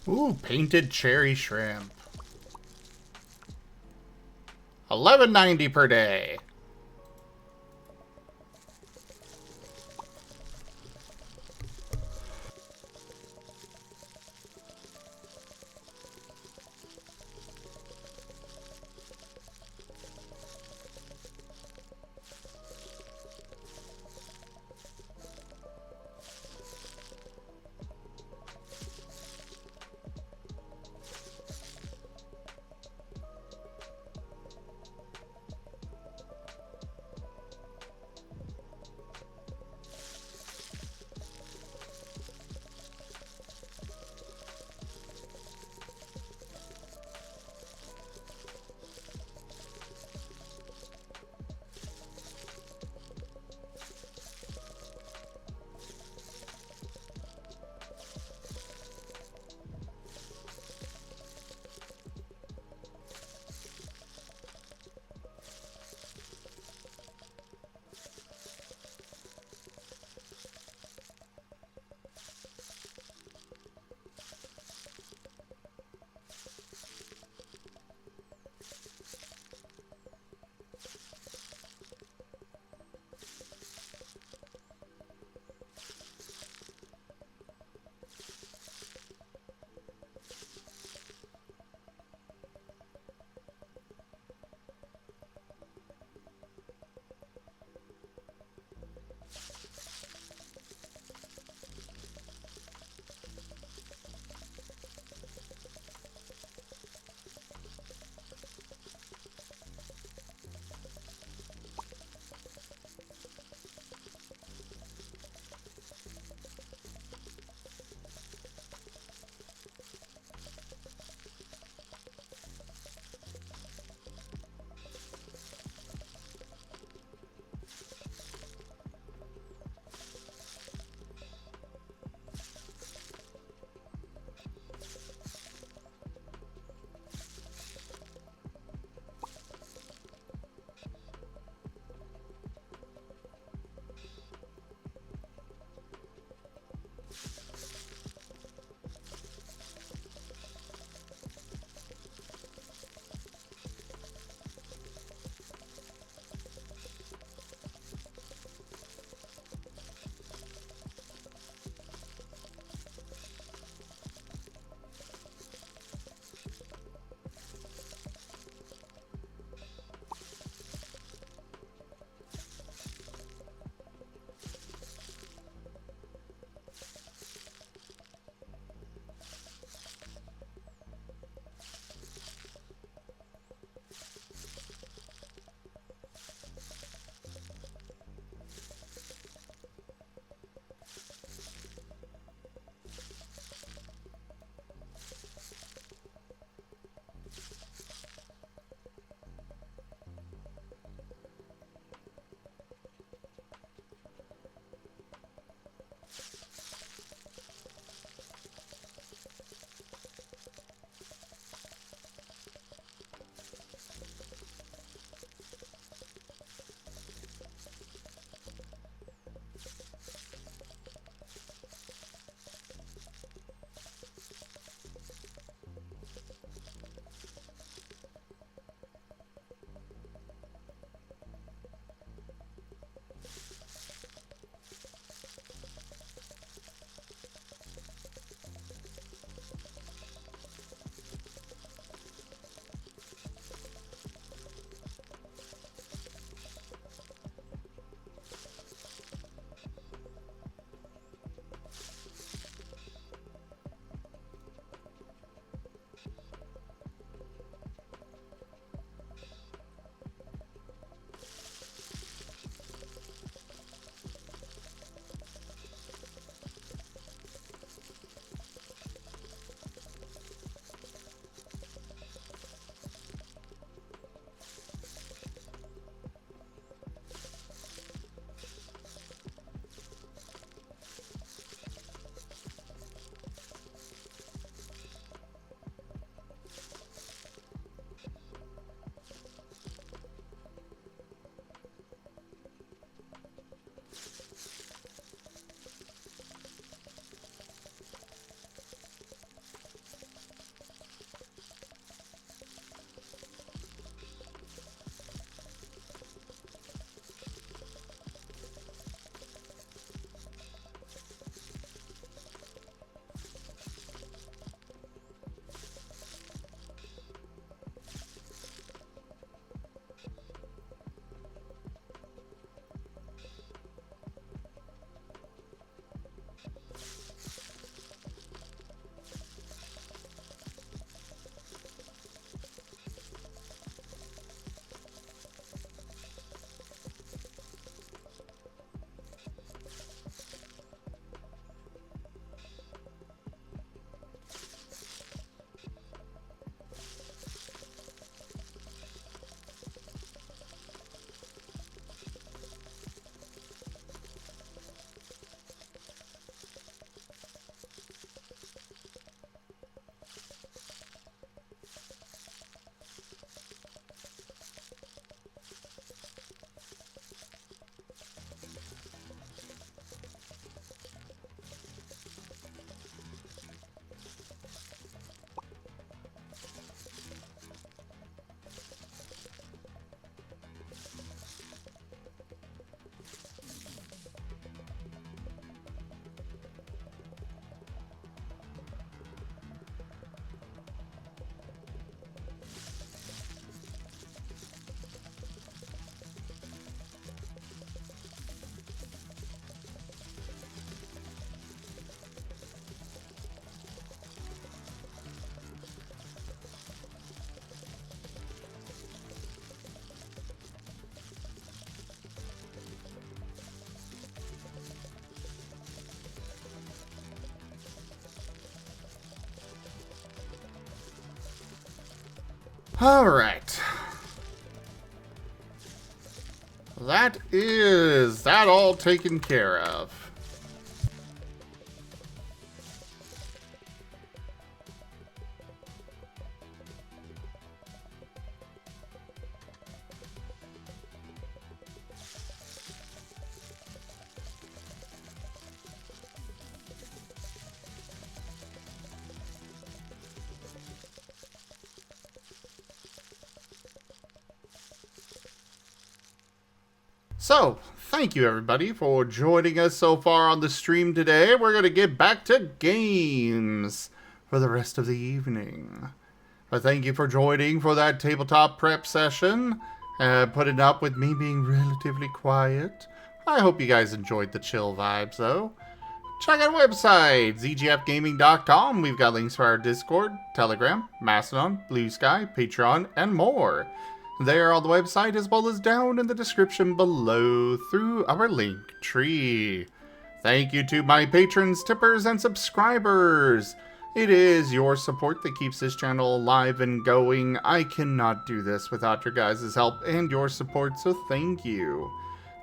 Ooh, painted cherry shrimp. 11.90 per day. Alright. That is that all taken care of. So, thank you everybody for joining us so far on the stream today. We're going to get back to games for the rest of the evening. But thank you for joining for that tabletop prep session. Putting up with me being relatively quiet. I hope you guys enjoyed the chill vibes though. Check out our website, zgfgaming.com. We've got links for our Discord, Telegram, Mastodon, Blue Sky, Patreon, and more. There on the website, as well as down in the description below through our link tree. Thank you to my patrons, tippers, and subscribers. It is your support that keeps this channel alive and going. I cannot do this without your guys' help and your support, so thank you.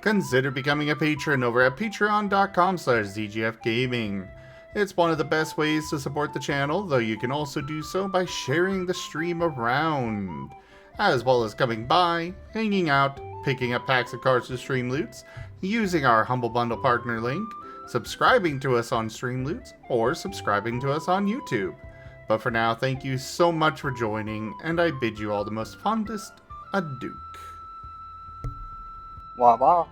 Consider becoming a patron over at patreon.com/zgfgaming. It's one of the best ways to support the channel, though you can also do so by sharing the stream around, as well as coming by, hanging out, picking up packs of cards to Stream Loots, using our Humble Bundle partner link, subscribing to us on Stream Loots, or subscribing to us on YouTube. But for now, thank you so much for joining, and I bid you all the most fondest adieu. Wah wah.